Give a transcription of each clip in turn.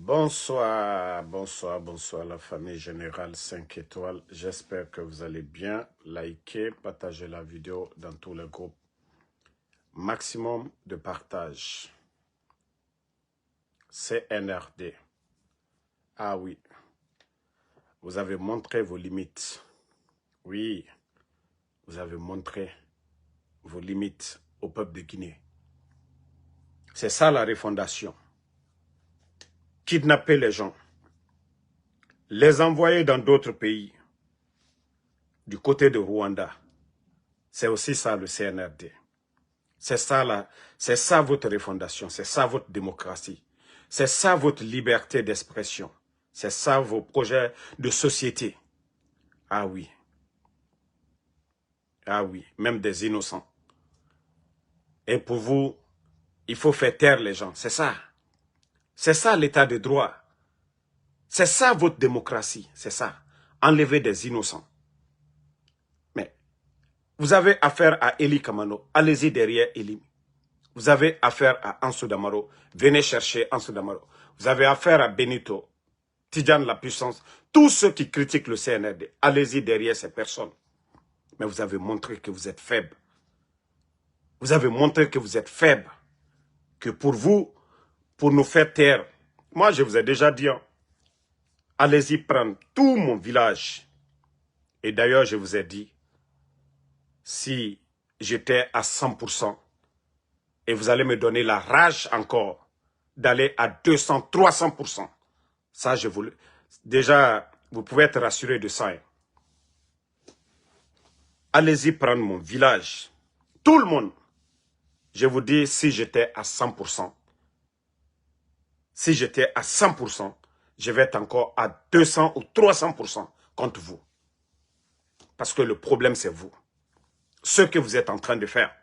Bonsoir, bonsoir, bonsoir la famille générale 5 étoiles. J'espère que vous allez bien. Likez, partagez la vidéo dans tous les groupes. Maximum de partage. CNRD. Ah oui, vous avez montré vos limites. Oui, vous avez montré vos limites au peuple de Guinée. C'est ça la refondation. Kidnapper les gens, les envoyer dans d'autres pays, du côté de Rwanda. C'est aussi ça le CNRD. C'est ça votre refondation, c'est ça votre démocratie. C'est ça votre liberté d'expression. C'est ça vos projets de société. Ah oui. Ah oui, même des innocents. Et pour vous, il faut faire taire les gens, c'est ça. C'est ça l'état de droit. C'est ça votre démocratie, c'est ça. Enlever des innocents. Mais vous avez affaire à Eli Kamano, allez-y derrière Eli. Vous avez affaire à Ansou Damaro, venez chercher Ansou Damaro. Vous avez affaire à Benito, Tidjane la puissance, tous ceux qui critiquent le CNRD, allez-y derrière ces personnes. Mais vous avez montré que vous êtes faible. Vous avez montré que vous êtes faible. Que pour vous, pour nous faire taire, moi je vous ai déjà dit, hein, allez-y prendre tout mon village. Et d'ailleurs je vous ai dit, si j'étais à 100%, et vous allez me donner la rage encore, d'aller à 200, 300%. Ça, je vous... Déjà, vous pouvez être rassuré de ça. Hein. Allez-y prendre mon village. Tout le monde. Je vous dis, si j'étais à 100%, si j'étais à 100%, je vais être encore à 200 ou 300% contre vous. Parce que le problème, c'est vous. Ce que vous êtes en train de faire.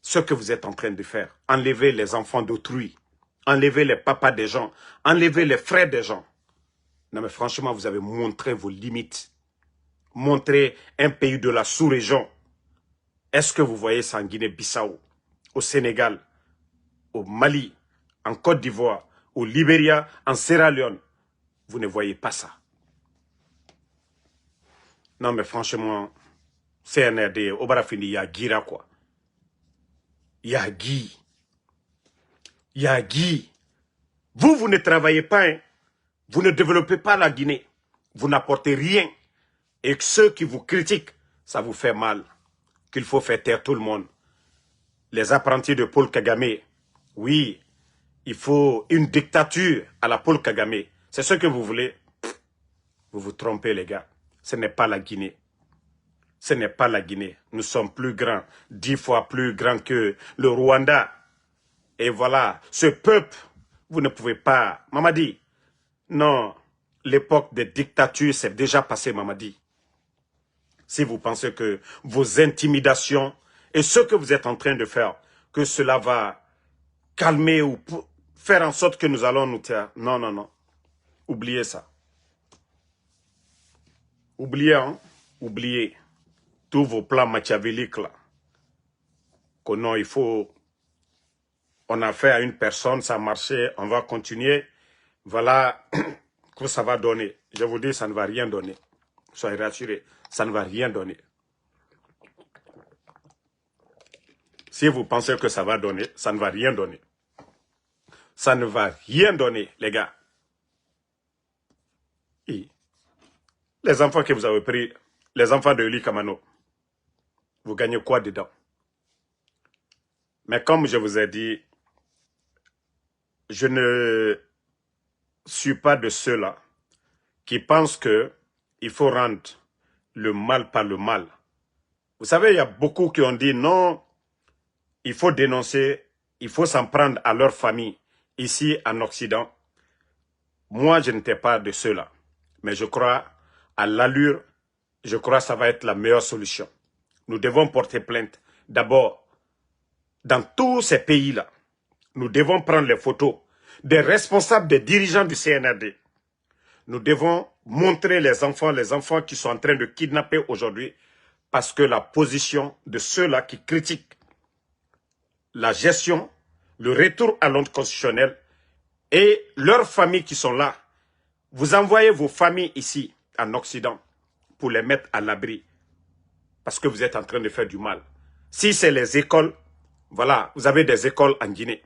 Ce que vous êtes en train de faire. Enlever les enfants d'autrui. Enlever les papas des gens. Enlever les frères des gens. Non mais franchement, vous avez montré vos limites. Montré un pays de la sous-région. Est-ce que vous voyez ça en Guinée-Bissau, au Sénégal, au Mali, en Côte d'Ivoire, au Libéria, en Sierra Leone? Vous ne voyez pas ça. Non mais franchement, CNRD, au Barafini, il y a Gira quoi. Il y a Guy. Il y a Guy. Vous ne travaillez pas, hein. Vous ne développez pas la Guinée. Vous n'apportez rien. Et ceux qui vous critiquent, ça vous fait mal. Qu'il faut faire taire tout le monde. Les apprentis de Paul Kagame, oui, il faut une dictature à la Paul Kagame. C'est ce que vous voulez. Vous vous trompez les gars. Ce n'est pas la Guinée. Ce n'est pas la Guinée. Nous sommes plus grands, 10 fois plus grands que le Rwanda. Et voilà, ce peuple, vous ne pouvez pas... Mamadi, non, l'époque des dictatures, c'est déjà passé, Mamadi. Si vous pensez que vos intimidations et ce que vous êtes en train de faire, que cela va calmer ou faire en sorte que nous allons nous taire. Non, non, non. Oubliez ça. Oubliez, hein? Oubliez tous vos plans machiavéliques là. Que non, il faut... On a fait à une personne, ça a marché, on va continuer. Voilà que ça va donner. Je vous dis, ça ne va rien donner. Soyez rassurés, ça ne va rien donner. Si vous pensez que ça va donner, ça ne va rien donner. Ça ne va rien donner, les gars. Et les enfants que vous avez pris, les enfants de Eli Kamano, vous gagnez quoi dedans? Mais comme je vous ai dit, je ne suis pas de ceux-là qui pensent qu'il faut rendre le mal par le mal. Vous savez, il y a beaucoup qui ont dit non, il faut dénoncer, il faut s'en prendre à leur famille ici en Occident. Moi, je n'étais pas de ceux-là. Mais je crois à l'allure, je crois que ça va être la meilleure solution. Nous devons porter plainte. D'abord, dans tous ces pays-là, nous devons prendre les photos des responsables, des dirigeants du CNRD. Nous devons montrer les enfants qui sont en train de kidnapper aujourd'hui parce que la position de ceux-là qui critiquent la gestion, le retour à l'ordre constitutionnel Et leurs familles qui sont là, vous envoyez vos familles ici, en Occident, pour les mettre à l'abri. Parce que vous êtes en train de faire du mal. Si c'est les écoles, voilà, vous avez des écoles en Guinée.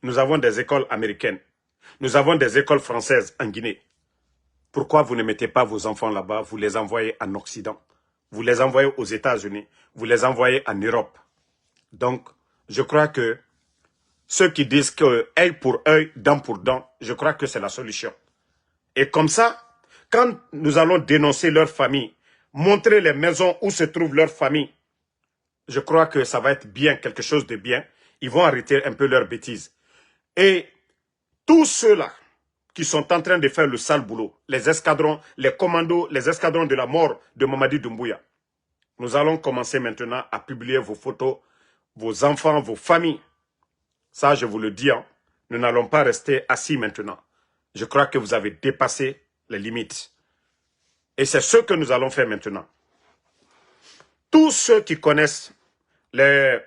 Nous avons des écoles américaines. Nous avons des écoles françaises en Guinée. Pourquoi vous ne mettez pas vos enfants là-bas, vous les envoyez en Occident? Vous les envoyez aux États-Unis, vous les envoyez en Europe. Donc, je crois que ceux qui disent que œil pour œil, dent pour dent, je crois que c'est la solution. Et comme ça, quand nous allons dénoncer leur famille, montrer les maisons où se trouve leur famille, je crois que ça va être bien, quelque chose de bien. Ils vont arrêter un peu leurs bêtises. Et tous ceux-là qui sont en train de faire le sale boulot, les escadrons, les commandos, les escadrons de la mort de Mamadi Doumbouya, nous allons commencer maintenant à publier vos photos, vos enfants, vos familles. Ça, je vous le dis, hein, nous n'allons pas rester assis maintenant. Je crois que vous avez dépassé les limites. Et c'est ce que nous allons faire maintenant. Tous ceux qui connaissent le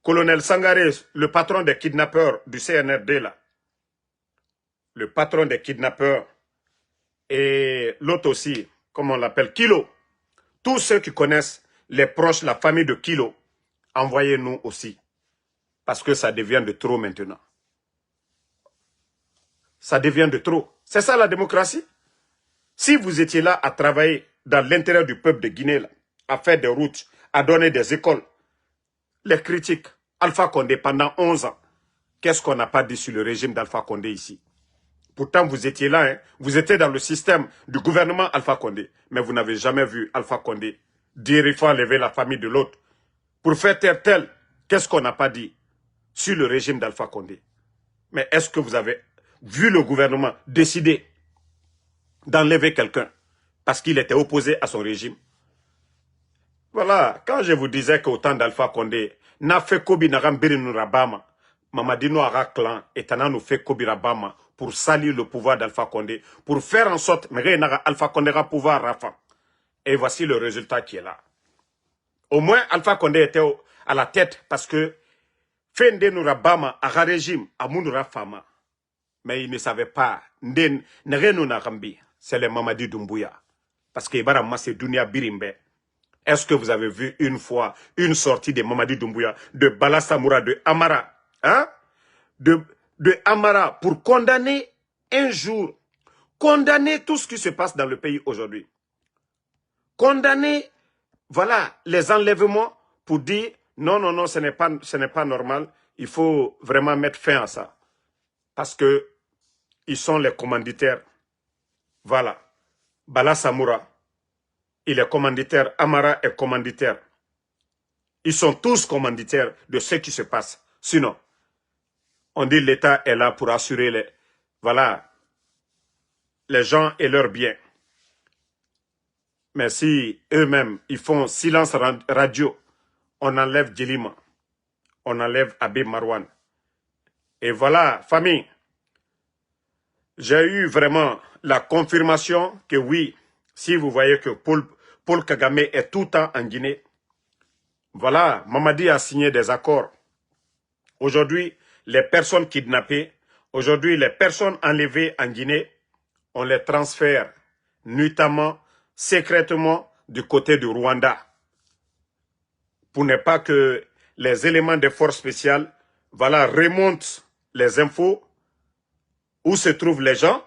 colonel Sangaré, le patron des kidnappeurs du CNRD, là, le patron des kidnappeurs, et l'autre aussi, comme on l'appelle, Kilo, tous ceux qui connaissent les proches, la famille de Kilo, envoyez-nous aussi. Parce que ça devient de trop maintenant. Ça devient de trop. C'est ça la démocratie. Si vous étiez là à travailler dans l'intérêt du peuple de Guinée, là, à faire des routes, à donner des écoles, les critiques, Alpha Condé pendant 11 ans, qu'est-ce qu'on n'a pas dit sur le régime d'Alpha Condé ici? Pourtant, vous étiez là, hein, vous étiez dans le système du gouvernement Alpha Condé, mais vous n'avez jamais vu Alpha Condé dire il faut enlever la famille de l'autre. Pour faire taire tel, qu'est-ce qu'on n'a pas dit sur le régime d'Alpha Condé? Mais est-ce que vous avez vu le gouvernement décider d'enlever quelqu'un parce qu'il était opposé à son régime? Voilà, quand je vous disais qu'au temps d'Alpha Condé, n'a fait Kobi Narambiri Nurabama, Mamadino Ara clan et Tana nous fait Kobi Rabama pour salir le pouvoir d'Alpha Condé, pour faire en sorte que Alpha Condé a pouvoir Rafa. Et voici le résultat qui est là. Au moins, Alpha Condé était à la tête parce que Fende Nurabama a régime à Mounura Fama. Mais il ne savait pas. C'est le Mamadi Doumbouya. Parce que Ibara Masse Dunia Birimbe. Est-ce que vous avez vu une fois une sortie de Mamadi Doumbouya, de Bala Samoura, de Amara, hein? de Amara pour condamner un jour, condamner tout ce qui se passe dans le pays aujourd'hui. Condamner, voilà, les enlèvements pour dire non, non, non, ce n'est pas normal. Il faut vraiment mettre fin à ça. Parce que ils sont les commanditaires. Voilà. Bala Samoura, il est commanditaire. Amara est commanditaire. Ils sont tous commanditaires de ce qui se passe. Sinon, on dit l'État est là pour assurer les gens et leurs biens. Mais si eux-mêmes, ils font silence radio, on enlève Djelima, on enlève Habib Marwan. Et voilà, famille, j'ai eu vraiment la confirmation que oui, si vous voyez que Paul Kagame est tout le temps en Guinée, voilà, Mamadi a signé des accords. Aujourd'hui, les personnes kidnappées, aujourd'hui, les personnes enlevées en Guinée, on les transfère nuitamment, secrètement, du côté du Rwanda. Pour ne pas que les éléments des forces spéciales, voilà, remontent les infos où se trouvent les gens.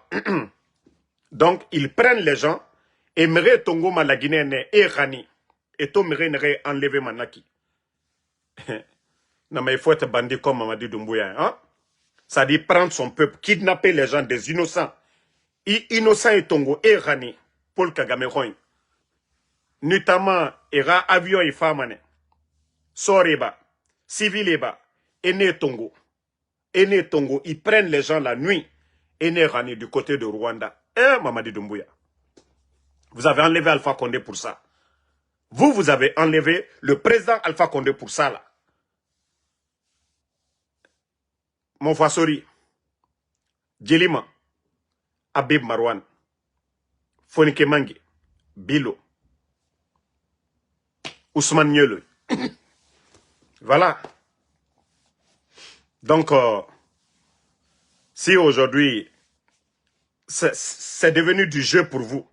Donc, ils prennent les gens et Méré Tongo la Guinée et Rani. Et tout Méré enlevé Manaki. Non, mais il faut être bandit comme Mamadi Doumbouya. Hein? Ça dit prendre son peuple, kidnapper les gens, des innocents. Innocents et Tongo et Rani. Paul Kagame Roy. Notamment, ira avion et femme. Soreba, civil eba, Ene Tongo. Ene Tongo, ils prennent les gens la nuit. Ene Rani du côté de Rwanda. Mamadi Doumbouya. Vous avez enlevé Alpha Condé pour ça. Vous avez enlevé le président Alpha Condé pour ça là. Mon Fasori, Djelima, Habib Marwan, Fonike Mangi, Bilo, Ousmane Niele. Voilà. Donc, Si aujourd'hui, c'est devenu du jeu pour vous,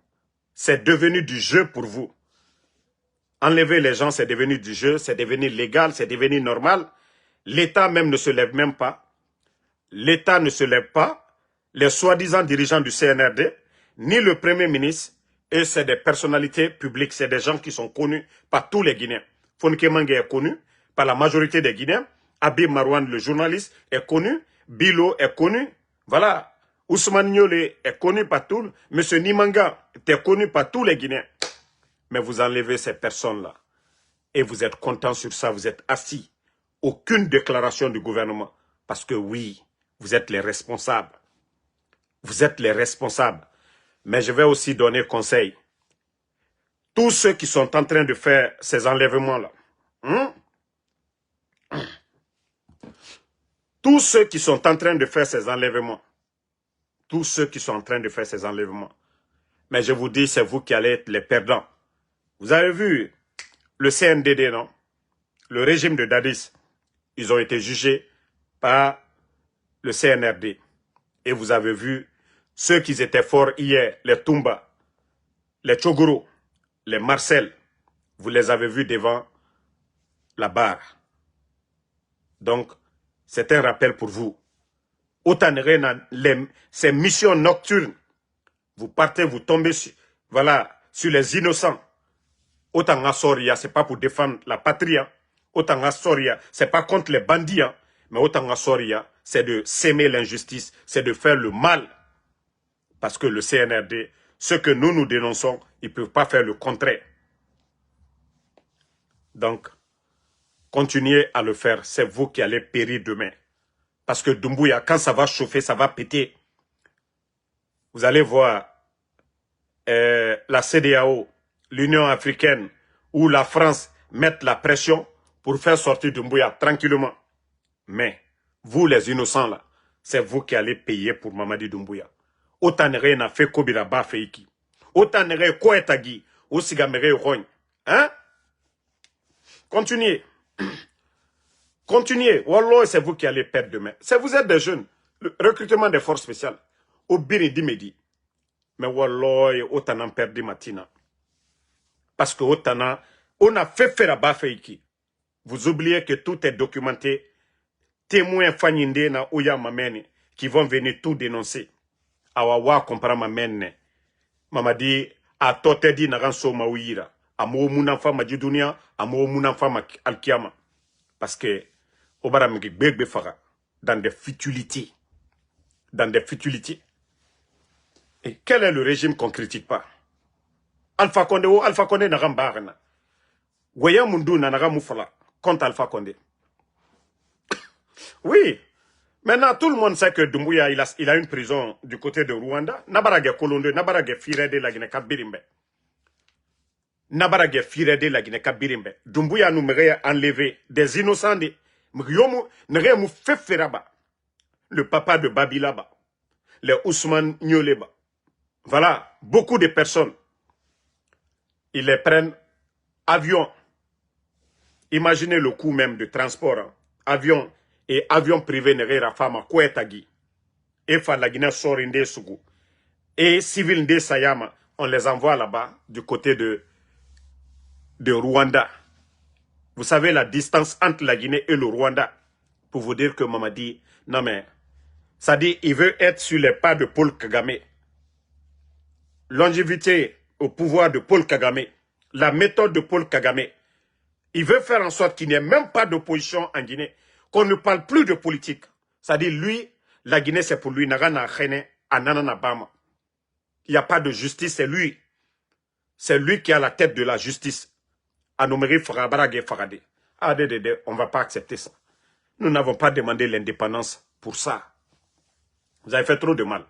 c'est devenu du jeu pour vous. Enlever les gens, c'est devenu du jeu, c'est devenu légal, c'est devenu normal. L'État même ne se lève même pas. L'État ne se lève pas. Les soi-disant dirigeants du CNRD, ni le Premier ministre, et c'est des personnalités publiques, c'est des gens qui sont connus par tous les Guinéens. Fonke Mange est connu par la majorité des Guinéens. Habib Marouane, le journaliste, est connu. Bilo est connu. Voilà. Ousmane Niolé est connu par tous. Monsieur Nimanga est connu par tous les Guinéens. Mais vous enlevez ces personnes-là. Et vous êtes content sur ça, vous êtes assis. Aucune déclaration du gouvernement. Parce que oui, vous êtes les responsables. Vous êtes les responsables. Mais je vais aussi donner conseil. Tous ceux qui sont en train de faire ces enlèvements-là, tous ceux qui sont en train de faire ces enlèvements, tous ceux qui sont en train de faire ces enlèvements, mais je vous dis, c'est vous qui allez être les perdants. Vous avez vu le CNDD, non? Le régime de Dadis, ils ont été jugés par le CNRD. Et vous avez vu ceux qui étaient forts hier, les Toumba, les Tchogoro, les Marcel, vous les avez vus devant la barre. Donc, c'est un rappel pour vous. Autant ces missions nocturnes, vous partez, vous tombez sur, voilà, sur les innocents. Autant à Soria, ce n'est pas pour défendre la patrie. Autant à Soria, ce n'est pas contre les bandits. Mais autant à Soria, c'est de s'aimer l'injustice, c'est de faire le mal. Parce que le CNRD, ce que nous dénonçons, ils ne peuvent pas faire le contraire. Donc, continuez à le faire. C'est vous qui allez périr demain. Parce que Doumbouya, quand ça va chauffer, ça va péter. Vous allez voir la CEDEAO, l'Union africaine ou la France mettre la pression pour faire sortir Doumbouya tranquillement. Mais, vous les innocents là, c'est vous qui allez payer pour Mamadi Doumbouya. Autant ne rien a fait Kobira Ba Feiki. Autant ne rien Koetagi, ou Sigamere Rogne. Hein? Continuez. Continuez. Wallah, c'est vous qui allez perdre demain. Vous êtes des jeunes. Le recrutement des forces spéciales. Au Bini Dimedi. Mais Wallah, autant en perdre matina. Parce que autant on a fait faire à Bafeiki. Vous oubliez que tout est documenté. Témoins Fanyinde na Oya Mamene qui vont venir tout dénoncer. Awawa comprend Mamene. Mamadi a toté di naranso mawira. Amo munanfa majidunia, amo munanfa alkiama. Parce que Obara Migi Begbe Fara dans des futilités. Dans des futilités. Et quel est le régime qu'on ne critique pas? Alpha Condé n'a pas. Waya Mundu n'a pas moufala contre Alpha Condé. Oui. Maintenant, tout le monde sait que Doumbouya, il a une prison du côté de Rwanda. Nabarage Kolonde, Nabarage Firede la Guinée Kabirimbe. Nabarage Firede la Guinée Kabirimbe. Doumbouya nous m'aurait enlevé des innocents. N'aurait fait feraba. Le papa de Babilaba. Les Ousmane Nyoleba. Voilà, beaucoup de personnes. Ils les prennent avion. Imaginez le coût même de transport. Hein. Avion et avion privé n'est pas femme Kouetagi. Et la Guinée Sorinde Sougou. Et civil de Sayama, on les envoie là-bas du côté de Rwanda. Vous savez la distance entre la Guinée et le Rwanda. Pour vous dire que Mamadi, non mais, ça dit, il veut être sur les pas de Paul Kagame. Longévité au pouvoir de Paul Kagame. La méthode de Paul Kagame. Il veut faire en sorte qu'il n'y ait même pas d'opposition en Guinée. Qu'on ne parle plus de politique. C'est-à-dire, lui, la Guinée, c'est pour lui. Il n'y a pas de justice, c'est lui. C'est lui qui a la tête de la justice. Anoumeri Farabarage Farade. Ah, on ne va pas accepter ça. Nous n'avons pas demandé l'indépendance pour ça. Vous avez fait trop de mal.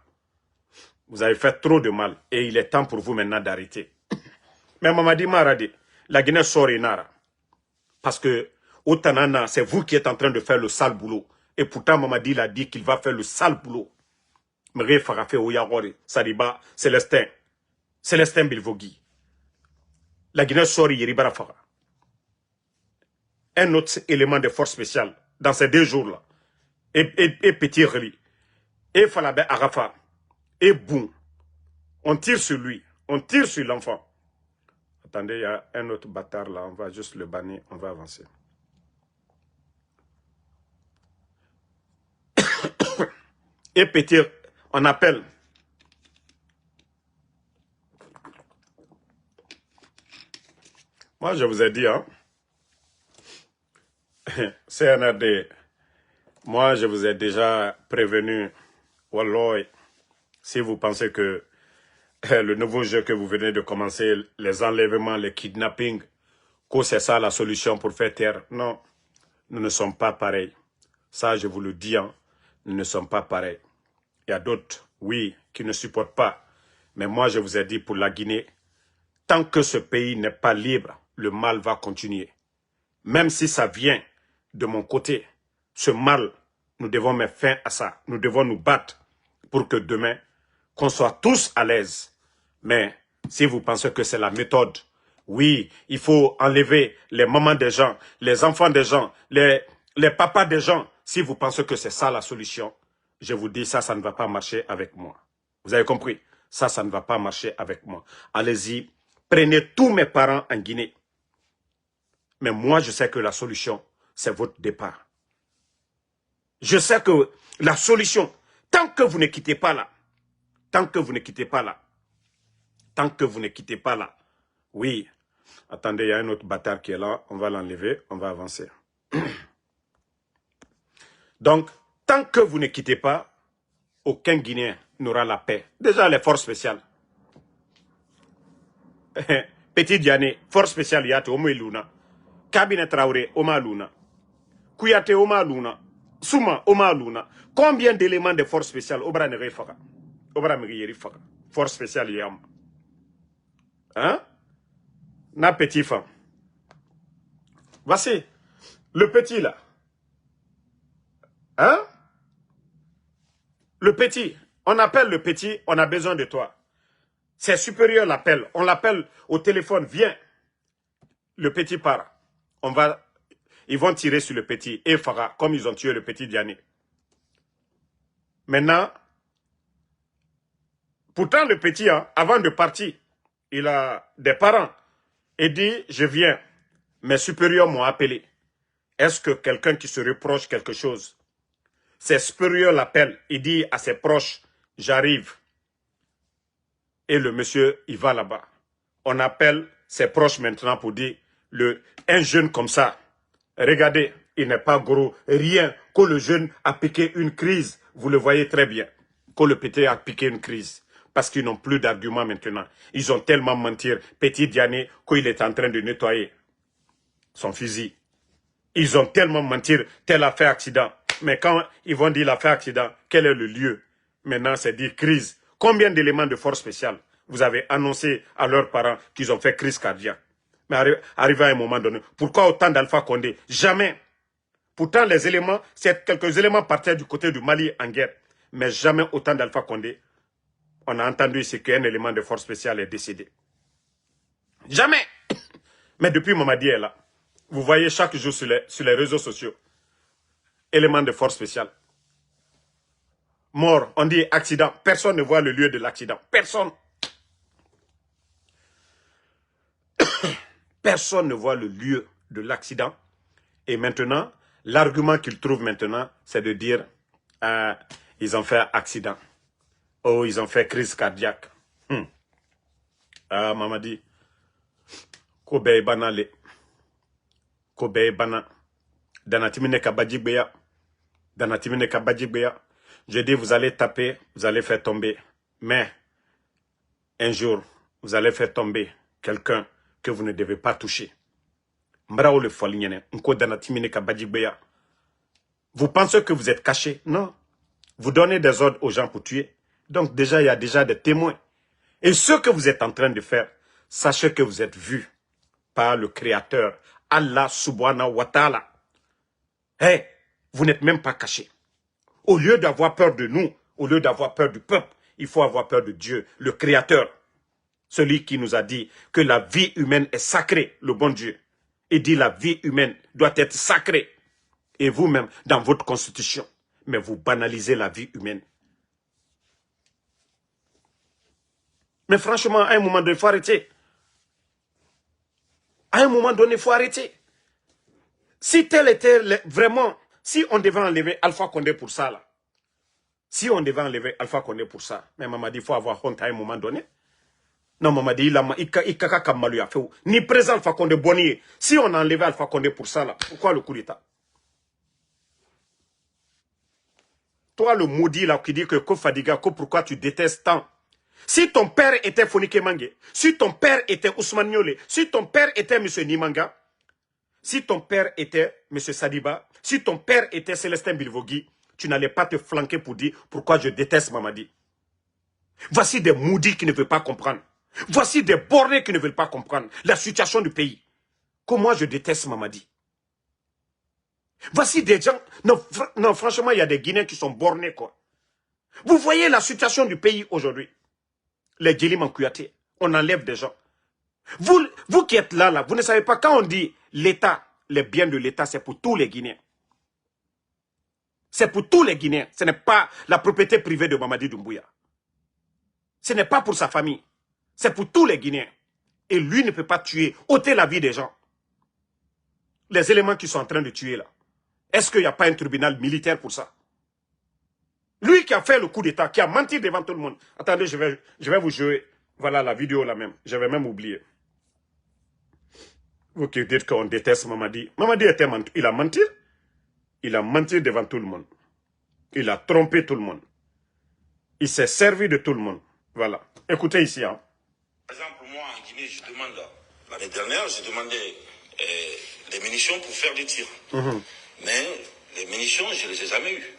Vous avez fait trop de mal. Et il est temps pour vous maintenant d'arrêter. Mais Mamadi Maradi, la Guinée sort Inara. Parce que, au Tanana, c'est vous qui êtes en train de faire le sale boulot. Et pourtant, Mamadi l'a dit qu'il va faire le sale boulot. Mre Farafé Oyagore, Sariba, Célestin Bilvogui. La Guinée sort Yeribara Fara. Un autre élément de force spéciale dans ces 2 jours-là. Et Petit Reli. et Falabé Arafa, et boum, on tire sur lui, on tire sur l'enfant. Attendez, il y a un autre bâtard là, on va juste le bannir, on va avancer. Et petit, on appelle. Moi, je vous ai dit, hein, CNRD, moi, je vous ai déjà prévenu, Wallah, si vous pensez que le nouveau jeu que vous venez de commencer, les enlèvements, les kidnappings, que c'est ça la solution pour faire taire. Non, nous ne sommes pas pareils. Ça, je vous le dis, hein, nous ne sommes pas pareils. Il y a d'autres, oui, qui ne supportent pas. Mais moi, je vous ai dit pour la Guinée, tant que ce pays n'est pas libre, le mal va continuer. Même si ça vient de mon côté, ce mal, nous devons mettre fin à ça. Nous devons nous battre pour que demain, qu'on soit tous à l'aise. Mais si vous pensez que c'est la méthode, oui, il faut enlever les mamans des gens, les enfants des gens, les papas des gens. Si vous pensez que c'est ça la solution, je vous dis ça, ça ne va pas marcher avec moi. Vous avez compris? Ça, ça ne va pas marcher avec moi. Allez-y, prenez tous mes parents en Guinée. Mais moi, je sais que la solution, c'est votre départ. Je sais que la solution, tant que vous ne quittez pas là, tant que vous ne quittez pas là, tant que vous ne quittez pas là, oui, attendez, il y a un autre bâtard qui est là, on va l'enlever, on va avancer. Donc, tant que vous ne quittez pas, aucun Guinéen n'aura la paix. Déjà, les forces spéciales. Petit Diané, force spéciale, Yate, Omo Luna. Cabinet Traoré, Oma Luna. Kouyaté, Oma Luna. Souma, Oma Luna. Combien d'éléments de force spéciale Obra Nere Faka? Obra Miri Faka. Force spéciale, Yam. Hein? Na petit femme. Voici. Le petit là. Hein? Le petit. On appelle le petit, on a besoin de toi. C'est supérieur l'appel. On l'appelle au téléphone, viens. Le petit part. Ils vont tirer sur le petit et Farah, comme ils ont tué le petit Diané. Maintenant, pourtant le petit, hein, avant de partir, il a des parents. Il dit, je viens. Mes supérieurs m'ont appelé. Est-ce que quelqu'un qui se reproche quelque chose? Ses supérieurs l'appellent. Il dit à ses proches, j'arrive. Et le monsieur, il va là-bas. On appelle ses proches maintenant pour dire, un jeune comme ça, regardez, il n'est pas gros, rien, que le jeune a piqué une crise, vous le voyez très bien, que le petit a piqué une crise, parce qu'ils n'ont plus d'arguments maintenant. Ils ont tellement menti, petit Diané, qu'il est en train de nettoyer son fusil. Ils ont tellement menti, tel a fait accident. Mais quand ils vont dire la fait accident, quel est le lieu? Maintenant, c'est dire crise. Combien d'éléments de force spéciale vous avez annoncé à leurs parents qu'ils ont fait crise cardiaque? Mais arrivé à un moment donné, pourquoi autant d'Alpha Condé? Jamais. Pourtant, les éléments, c'est quelques éléments partaient du côté du Mali en guerre. Mais jamais autant d'Alpha Condé. On a entendu ici qu'un élément de force spéciale est décédé. Jamais. Mais depuis Mamadi est là. Vous voyez chaque jour sur les réseaux sociaux. Élément de force spéciale. Mort, on dit accident. Personne ne voit le lieu de l'accident. Personne. Personne ne voit le lieu de l'accident. Et maintenant, l'argument qu'ils trouvent maintenant, c'est de dire ils ont fait accident. Oh, ils ont fait crise cardiaque. Ah, Mamadi. Kobe banale. Kobe bana. Danatimine kabadjigbeya. Danatimine kabadjigbeya. Je dis, vous allez taper, vous allez faire tomber. Mais, un jour, vous allez faire tomber quelqu'un que vous ne devez pas toucher. Mbrao le folignene. Nko danatimine kabadjigbeya. Vous pensez que vous êtes caché? Non. Vous donnez des ordres aux gens pour tuer. Donc déjà, il y a déjà des témoins. Et ce que vous êtes en train de faire, sachez que vous êtes vu par le Créateur, Allah subhanahu wa ta'ala. Hey, vous n'êtes même pas caché. Au lieu d'avoir peur de nous, au lieu d'avoir peur du peuple, il faut avoir peur de Dieu, le Créateur. Celui qui nous a dit que la vie humaine est sacrée, le bon Dieu. Il dit la vie humaine doit être sacrée. Et vous-même, dans votre constitution, mais vous banalisez la vie humaine. Mais franchement, à un moment donné, il faut arrêter. À un moment donné, il faut arrêter. Si tel était vraiment, si on devait enlever Alpha Condé pour ça, là, si on devait enlever Alpha Condé pour ça, mais Mamadi, il faut avoir honte à un moment donné. Non, Mamadi, il kaka kamalu a fait. Ni présent Alpha Condé Bonnier. Si on enlevait Alpha Condé pour ça, là, pourquoi le coup d'État? Toi, le maudit là qui dit que Fadiga, pourquoi tu détestes tant? Si ton père était Fonike Mange, si ton père était Ousmane Niolé, si ton père était M. Nimanga, si ton père était M. Sadiba, si ton père était Célestin Bilvogui, tu n'allais pas te flanquer pour dire pourquoi je déteste Mamadi. Voici des maudits qui ne veulent pas comprendre. Voici des bornés qui ne veulent pas comprendre la situation du pays. Comment je déteste Mamadi. Voici des gens... Non, franchement, il y a des Guinéens qui sont bornés, quoi. Vous voyez la situation du pays aujourd'hui. Les Djelim en Kouyaté, on enlève des gens. Vous qui êtes là, vous ne savez pas, quand on dit l'État, les biens de l'État, c'est pour tous les Guinéens. C'est pour tous les Guinéens. Ce n'est pas la propriété privée de Mamadi Doumbouya. Ce n'est pas pour sa famille. C'est pour tous les Guinéens. Et lui ne peut pas tuer, ôter la vie des gens. Les éléments qui sont en train de tuer là. Est-ce qu'il n'y a pas un tribunal militaire pour ça? Lui qui a fait le coup d'État, qui a menti devant tout le monde. Attendez, je vais vous jouer. Voilà la vidéo là même. J'avais même oublié. Vous qui dites qu'on déteste Mamadi. Mamadi il a menti. Il a menti devant tout le monde. Il a trompé tout le monde. Il s'est servi de tout le monde. Voilà. Écoutez ici. Hein. Par exemple, moi en Guinée, je demande, l'année dernière, j'ai demandé des munitions pour faire des tirs. Mais les munitions, je ne les ai jamais eues.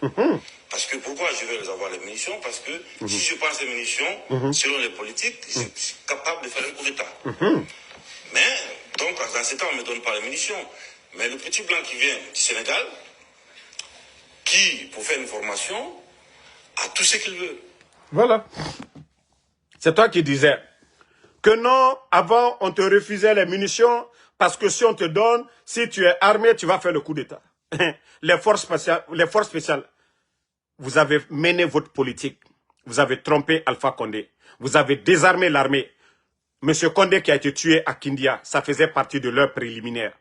Parce que pourquoi je vais les avoir les munitions? Parce que si je pense les munitions, selon les politiques, je suis capable de faire un coup d'État. Mais, donc, dans ce temps, on ne me donne pas les munitions. Mais le petit blanc qui vient du Sénégal, qui, pour faire une formation, a tout ce qu'il veut. Voilà. C'est toi qui disais que non, avant, on te refusait les munitions parce que si on te donne, si tu es armé, tu vas faire le coup d'État. Les forces spéciales, vous avez mené votre politique. Vous avez trompé Alpha Condé. Vous avez désarmé l'armée. Monsieur Condé qui a été tué à Kindia, ça faisait partie de leur préliminaire.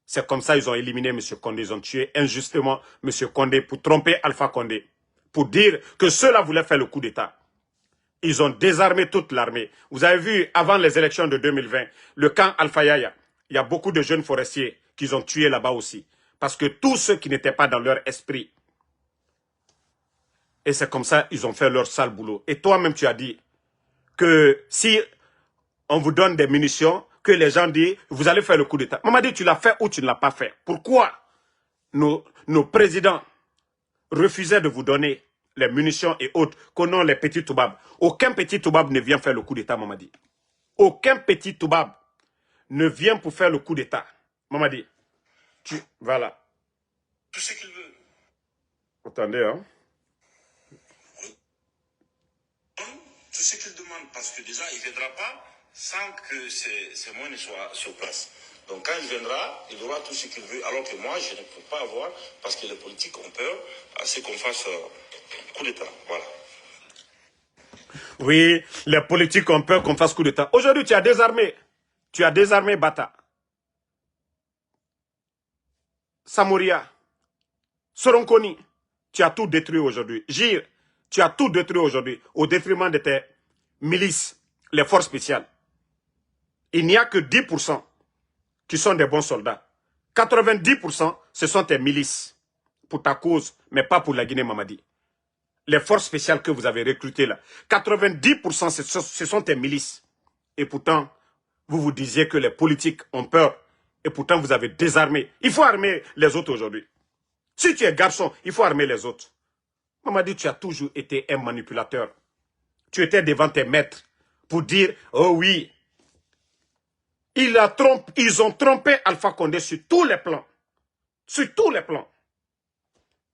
C'est comme ça qu'ils ont éliminé Monsieur Condé. Ils ont tué injustement Monsieur Condé pour tromper Alpha Condé. Pour dire que ceux-là voulaient faire le coup d'État. Ils ont désarmé toute l'armée. Vous avez vu, avant les élections de 2020, le camp Alpha Yaya, il y a beaucoup de jeunes forestiers qu'ils ont tués là-bas aussi. Parce que tous ceux qui n'étaient pas dans leur esprit. Et c'est comme ça ils ont fait leur sale boulot. Et toi-même, tu as dit que si on vous donne des munitions, que les gens disent, vous allez faire le coup d'État. Maman dit, tu l'as fait ou tu ne l'as pas fait. Pourquoi nos présidents refusaient de vous donner les munitions et autres, qu'on les petits toubabs? Aucun petit toubab ne vient faire le coup d'État, Maman dit. Aucun petit toubab ne vient pour faire le coup d'État. Maman dit, voilà. Tout ce qu'il veut. Attendez, hein. Tout ce qu'il demande, parce que déjà, il ne viendra pas sans que ces moyens soient sur place. Donc quand il viendra, il aura tout ce qu'il veut, alors que moi, je ne peux pas avoir, parce que les politiques ont peur à ce qu'on fasse coup d'État. Voilà. Oui, les politiques ont peur qu'on fasse coup d'État. Aujourd'hui, tu as désarmé. Tu as désarmé Bata. Samoria. Soronkoni. Tu as tout détruit aujourd'hui. Gire. Tu as tout détruit aujourd'hui au détriment de tes milices, les forces spéciales. Il n'y a que 10% qui sont des bons soldats. 90%, ce sont tes milices pour ta cause, mais pas pour la Guinée-Mamadi. Les forces spéciales que vous avez recrutées là, 90% ce sont tes milices. Et pourtant, vous vous disiez que les politiques ont peur. Et pourtant, vous avez désarmé. Il faut armer les autres aujourd'hui. Si tu es garçon, il faut armer les autres. Mamadi, tu as toujours été un manipulateur. Tu étais devant tes maîtres pour dire, oh oui, ils ont trompé Alpha Condé sur tous les plans. Sur tous les plans.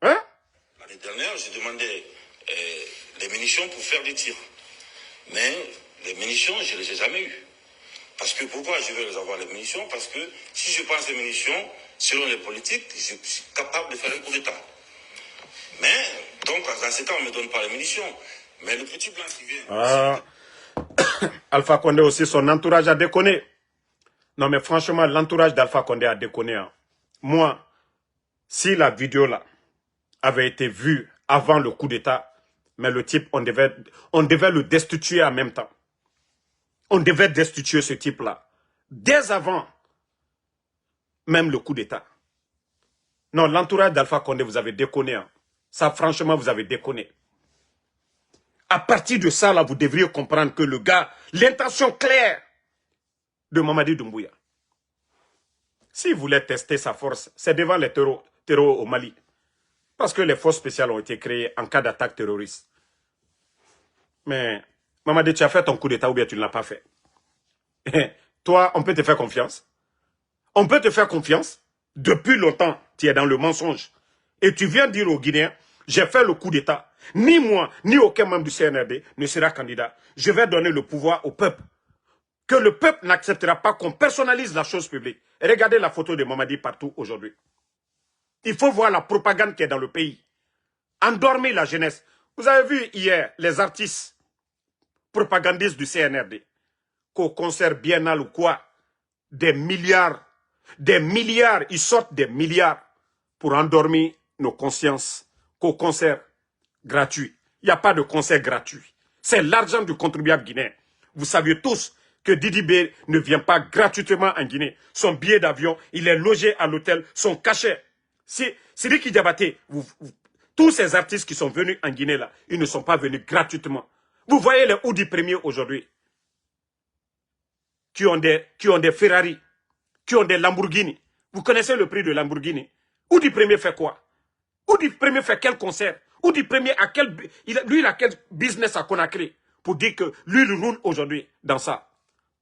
Hein? L'année dernière, j'ai demandé des munitions pour faire des tirs. Mais les munitions, je ne les ai jamais eues. Parce que pourquoi je vais les avoir les munitions? Parce que si je pense les munitions, selon les politiques, je suis capable de faire un coup d'État. Mais, donc, dans ce temps, on ne me donne pas les munitions. Mais le petit blanc qui vient... Alpha Condé aussi, son entourage a déconné. Non, mais franchement, l'entourage d'Alpha Condé a déconné. Hein. Moi, si la vidéo là avait été vue avant le coup d'État, mais le type, on devait le destituer en même temps. On devait destituer ce type-là. Dès avant même le coup d'État. Non, l'entourage d'Alpha Condé, vous avez déconné. Hein. Ça, franchement, vous avez déconné. À partir de ça, là, vous devriez comprendre que le gars, l'intention claire de Mamadi Doumbouya, s'il voulait tester sa force, c'est devant les terreaux au Mali. Parce que les forces spéciales ont été créées en cas d'attaque terroriste. Mais, Mamadi, tu as fait ton coup d'État ou bien tu ne l'as pas fait. Toi, on peut te faire confiance. On peut te faire confiance. Depuis longtemps, tu es dans le mensonge. Et tu viens dire aux Guinéens, j'ai fait le coup d'État. Ni moi, ni aucun membre du CNRD ne sera candidat. Je vais donner le pouvoir au peuple. Que le peuple n'acceptera pas qu'on personnalise la chose publique. Et regardez la photo de Mamadi partout aujourd'hui. Il faut voir la propagande qui est dans le pays. Endormir la jeunesse. Vous avez vu hier les artistes propagandistes du CNRD qu'au concert biennal ou quoi, des milliards, ils sortent des milliards pour endormir nos consciences qu'au concert gratuit. Il n'y a pas de concert gratuit. C'est l'argent du contribuable guinéen. Vous saviez tous que Didi B ne vient pas gratuitement en Guinée. Son billet d'avion, il est logé à l'hôtel, son cachet. Sidiki Diabaté, tous ces artistes qui sont venus en Guinée là, ils ne sont pas venus gratuitement. Vous voyez les Audi premiers aujourd'hui, qui ont des Ferrari, qui ont des Lamborghini. Vous connaissez le prix de Lamborghini? Audi premier fait quoi? Audi premier fait quel concert? Audi premier a quel, lui il a quel business à Conakry pour dire que lui il roule aujourd'hui dans ça.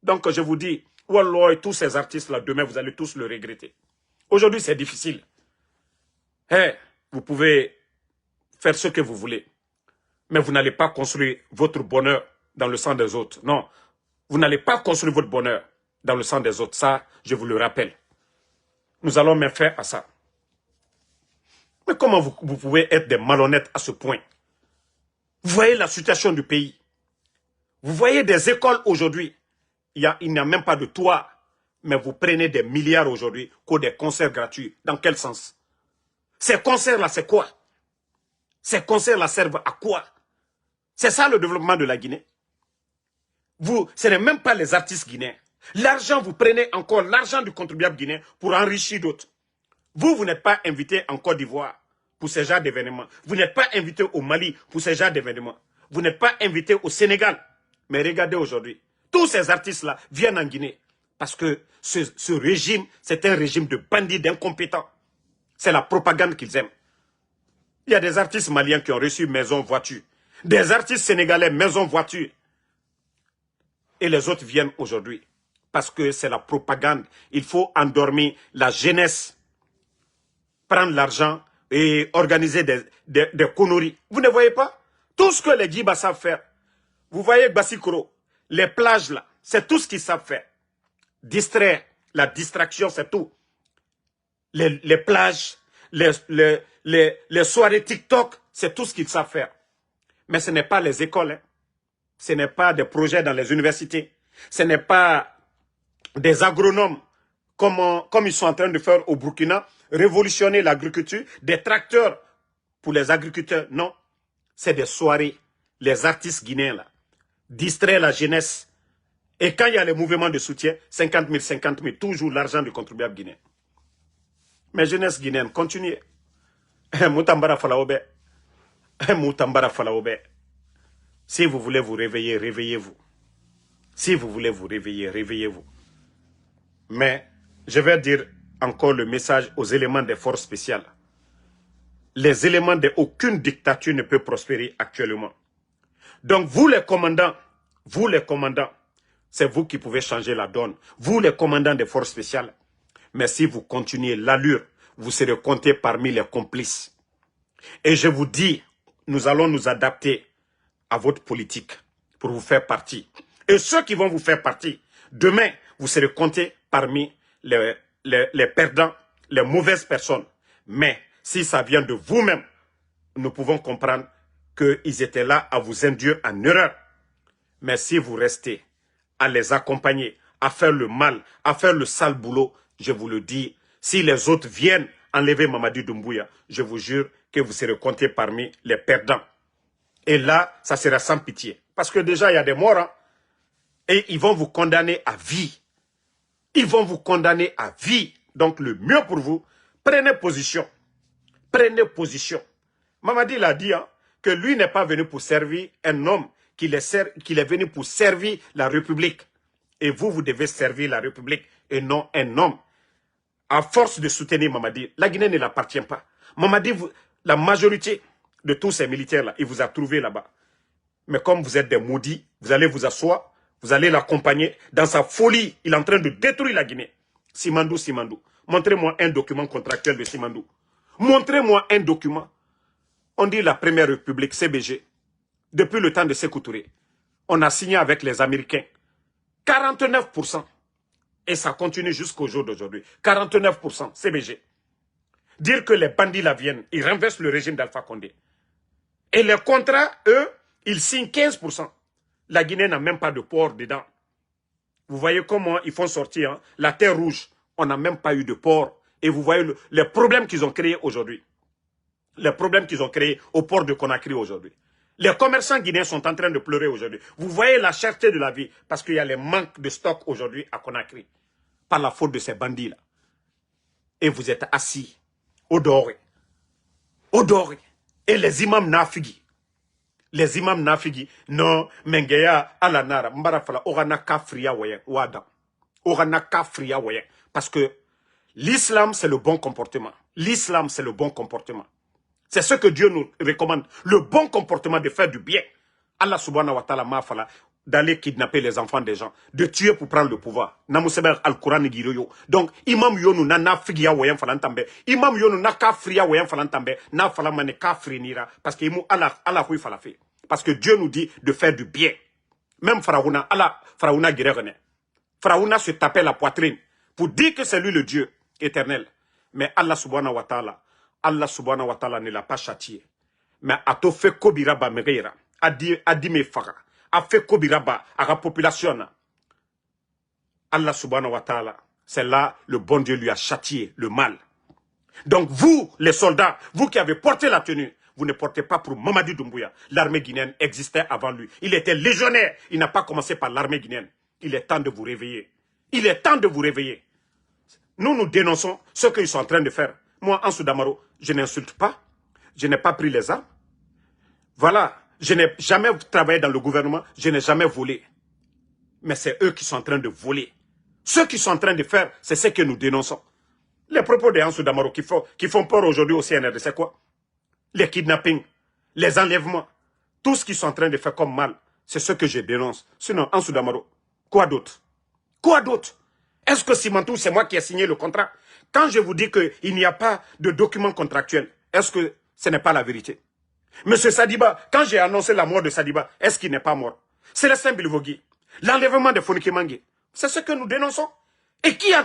Donc je vous dis, wallah, tous ces artistes là, demain vous allez tous le regretter. Aujourd'hui c'est difficile. Hey, vous pouvez faire ce que vous voulez, mais vous n'allez pas construire votre bonheur dans le sang des autres. Non, vous n'allez pas construire votre bonheur dans le sang des autres. Ça, je vous le rappelle. Nous allons mettre fin à ça. Mais comment vous pouvez être des malhonnêtes à ce point? Vous voyez la situation du pays. Vous voyez des écoles aujourd'hui. Il n'y a même pas de toit. Mais vous prenez des milliards aujourd'hui pour des concerts gratuits. Dans quel sens? Ces concerts-là, c'est quoi? Ces concerts-là servent à quoi? C'est ça le développement de la Guinée. Ce n'est même pas les artistes guinéens. L'argent, vous prenez encore l'argent du contribuable guinéen pour enrichir d'autres. Vous n'êtes pas invité en Côte d'Ivoire pour ce genre d'événements. Vous n'êtes pas invité au Mali pour ce genre d'événements. Vous n'êtes pas invité au Sénégal. Mais regardez aujourd'hui, tous ces artistes-là viennent en Guinée. Parce que ce régime, c'est un régime de bandits, d'incompétents. C'est la propagande qu'ils aiment. Il y a des artistes maliens qui ont reçu maison, voiture. Des artistes sénégalais, maison, voiture. Et les autres viennent aujourd'hui. Parce que c'est la propagande. Il faut endormir la jeunesse. Prendre l'argent et organiser des conneries. Vous ne voyez pas? Tout ce que les Djiba savent faire. Vous voyez Bassikoro, les plages là, c'est tout ce qu'ils savent faire. Distraire, la distraction, c'est tout. Les plages, les soirées TikTok, c'est tout ce qu'ils savent faire. Mais ce n'est pas les écoles. Hein. Ce n'est pas des projets dans les universités. Ce n'est pas des agronomes comme ils sont en train de faire au Burkina, révolutionner l'agriculture, des tracteurs pour les agriculteurs. Non, c'est des soirées. Les artistes guinéens, là, distraient la jeunesse. Et quand il y a les mouvements de soutien, 50 000, toujours l'argent du contribuable guinéen. Mais jeunesse guinéenne, continuez. Moutambara Falaobe. Moutambara Falaobe. Si vous voulez vous réveiller, réveillez-vous. Si vous voulez vous réveiller, réveillez-vous. Mais je vais dire encore le message aux éléments des forces spéciales. Les éléments d'aucune dictature ne peut prospérer actuellement. Donc vous les commandants, c'est vous qui pouvez changer la donne. Vous les commandants des forces spéciales. Mais si vous continuez l'allure, vous serez comptés parmi les complices. Et je vous dis, nous allons nous adapter à votre politique pour vous faire partie. Et ceux qui vont vous faire partie, demain, vous serez comptés parmi les perdants, les mauvaises personnes. Mais si ça vient de vous-même, nous pouvons comprendre qu'ils étaient là à vous induire en erreur. Mais si vous restez à les accompagner, à faire le mal, à faire le sale boulot, je vous le dis, si les autres viennent enlever Mamadi Doumbouya, je vous jure que vous serez comptés parmi les perdants. Et là, ça sera sans pitié. Parce que déjà, il y a des morts. Hein, et ils vont vous condamner à vie. Ils vont vous condamner à vie. Donc, le mieux pour vous, prenez position. Prenez position. Mamadi l'a dit, hein, que lui n'est pas venu pour servir un homme, qu'il est venu pour servir la République. Et vous, vous devez servir la République et non un homme. À force de soutenir Mamadi, la Guinée ne l'appartient pas. Mamadi, la majorité de tous ces militaires-là, il vous a trouvé là-bas. Mais comme vous êtes des maudits, vous allez vous asseoir, vous allez l'accompagner. Dans sa folie, il est en train de détruire la Guinée. Simandou, Simandou, montrez-moi un document contractuel de Simandou. Montrez-moi un document. On dit la Première République, CBG, depuis le temps de Sékou Touré, on a signé avec les Américains 49%. Et ça continue jusqu'au jour d'aujourd'hui. 49% CBG. Dire que les bandits là viennent, ils renversent le régime d'Alpha Condé. Et les contrats, eux, ils signent 15%. La Guinée n'a même pas de port dedans. Vous voyez comment ils font sortir hein? La terre rouge. On n'a même pas eu de port. Et vous voyez les problèmes qu'ils ont créés aujourd'hui. Les problèmes qu'ils ont créés au port de Conakry aujourd'hui. Les commerçants guinéens sont en train de pleurer aujourd'hui. Vous voyez la cherté de la vie parce qu'il y a les manques de stock aujourd'hui à Conakry. Par la faute de ces bandits-là. Et vous êtes assis au doré. Au doré. Et les imams nafigi. Les imams nafigi. Non, mengeya alanara. Mbarafala. Orana kafria wayen. Wada. Orana kafria wayen. Parce que l'islam, c'est le bon comportement. L'islam, c'est le bon comportement. C'est ce que Dieu nous recommande. Le bon comportement de faire du bien. Allah subhanahu wa ta'ala m'a fallu d'aller kidnapper les enfants des gens, de tuer pour prendre le pouvoir. Namuseber al-Quran giroyo. Donc, imam yonu na nafigia wayan falantambe. Imam yonu na kafria wayan falantambe. Na falamane kafrinira. Parce que imu Allah hui falafe. Parce que Dieu nous dit de faire du bien. Même Faraouna, Allah, Faraouna girerene. Faraouna se tapait la poitrine pour dire que c'est lui le Dieu éternel. Mais Allah subhanahu wa ta'ala ne l'a pas châtié. Mais a to fait kobiraba mereira. A dit me fara. A fait kobiraba à la population. Allah subhanahu wa ta'ala, c'est là le bon Dieu lui a châtié le mal. Donc vous, les soldats, vous qui avez porté la tenue, vous ne portez pas pour Mamadi Doumbouya. L'armée guinéenne existait avant lui. Il était légionnaire. Il n'a pas commencé par l'armée guinéenne. Il est temps de vous réveiller. Il est temps de vous réveiller. Nous dénonçons ce qu'ils sont en train de faire. Moi, Ansou Damaro, je n'insulte pas. Je n'ai pas pris les armes. Voilà. Je n'ai jamais travaillé dans le gouvernement. Je n'ai jamais volé. Mais c'est eux qui sont en train de voler. Ce qu'ils sont en train de faire, c'est ce que nous dénonçons. Les propos de Ansou Damaro qui font peur aujourd'hui au CNRD, c'est quoi? Les kidnappings, les enlèvements, tout ce qu'ils sont en train de faire comme mal, c'est ce que je dénonce. Sinon, Ansou Damaro, quoi d'autre? Quoi d'autre? Est-ce que Simantou, c'est moi qui ai signé le contrat? Quand je vous dis qu'il n'y a pas de document contractuel, est-ce que ce n'est pas la vérité? Monsieur Sadiba, quand j'ai annoncé la mort de Sadiba, est-ce qu'il n'est pas mort? Célestin Bilvogui, l'enlèvement de Foniki Mangue, c'est ce que nous dénonçons. Et qui est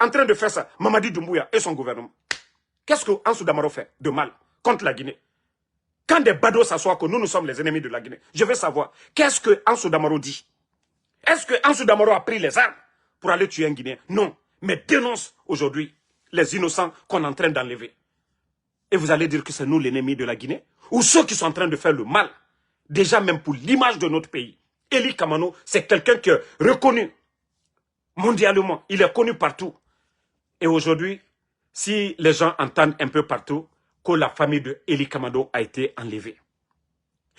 en train de faire ça? Mamadi Doumbouya et son gouvernement. Qu'est-ce que Ansou Damaro fait de mal contre la Guinée? Quand des badauds s'assoient que nous sommes les ennemis de la Guinée, je veux savoir, qu'est-ce que Ansou Damaro dit? Est-ce que Ansou Damaro a pris les armes pour aller tuer un Guinéen? Non, mais dénonce aujourd'hui les innocents qu'on est en train d'enlever. Et vous allez dire que c'est nous l'ennemi de la Guinée? Ou ceux qui sont en train de faire le mal? Déjà même pour l'image de notre pays. Eli Kamano, c'est quelqu'un qui est reconnu mondialement. Il est connu partout. Et aujourd'hui, si les gens entendent un peu partout que la famille de Eli Kamano a été enlevée.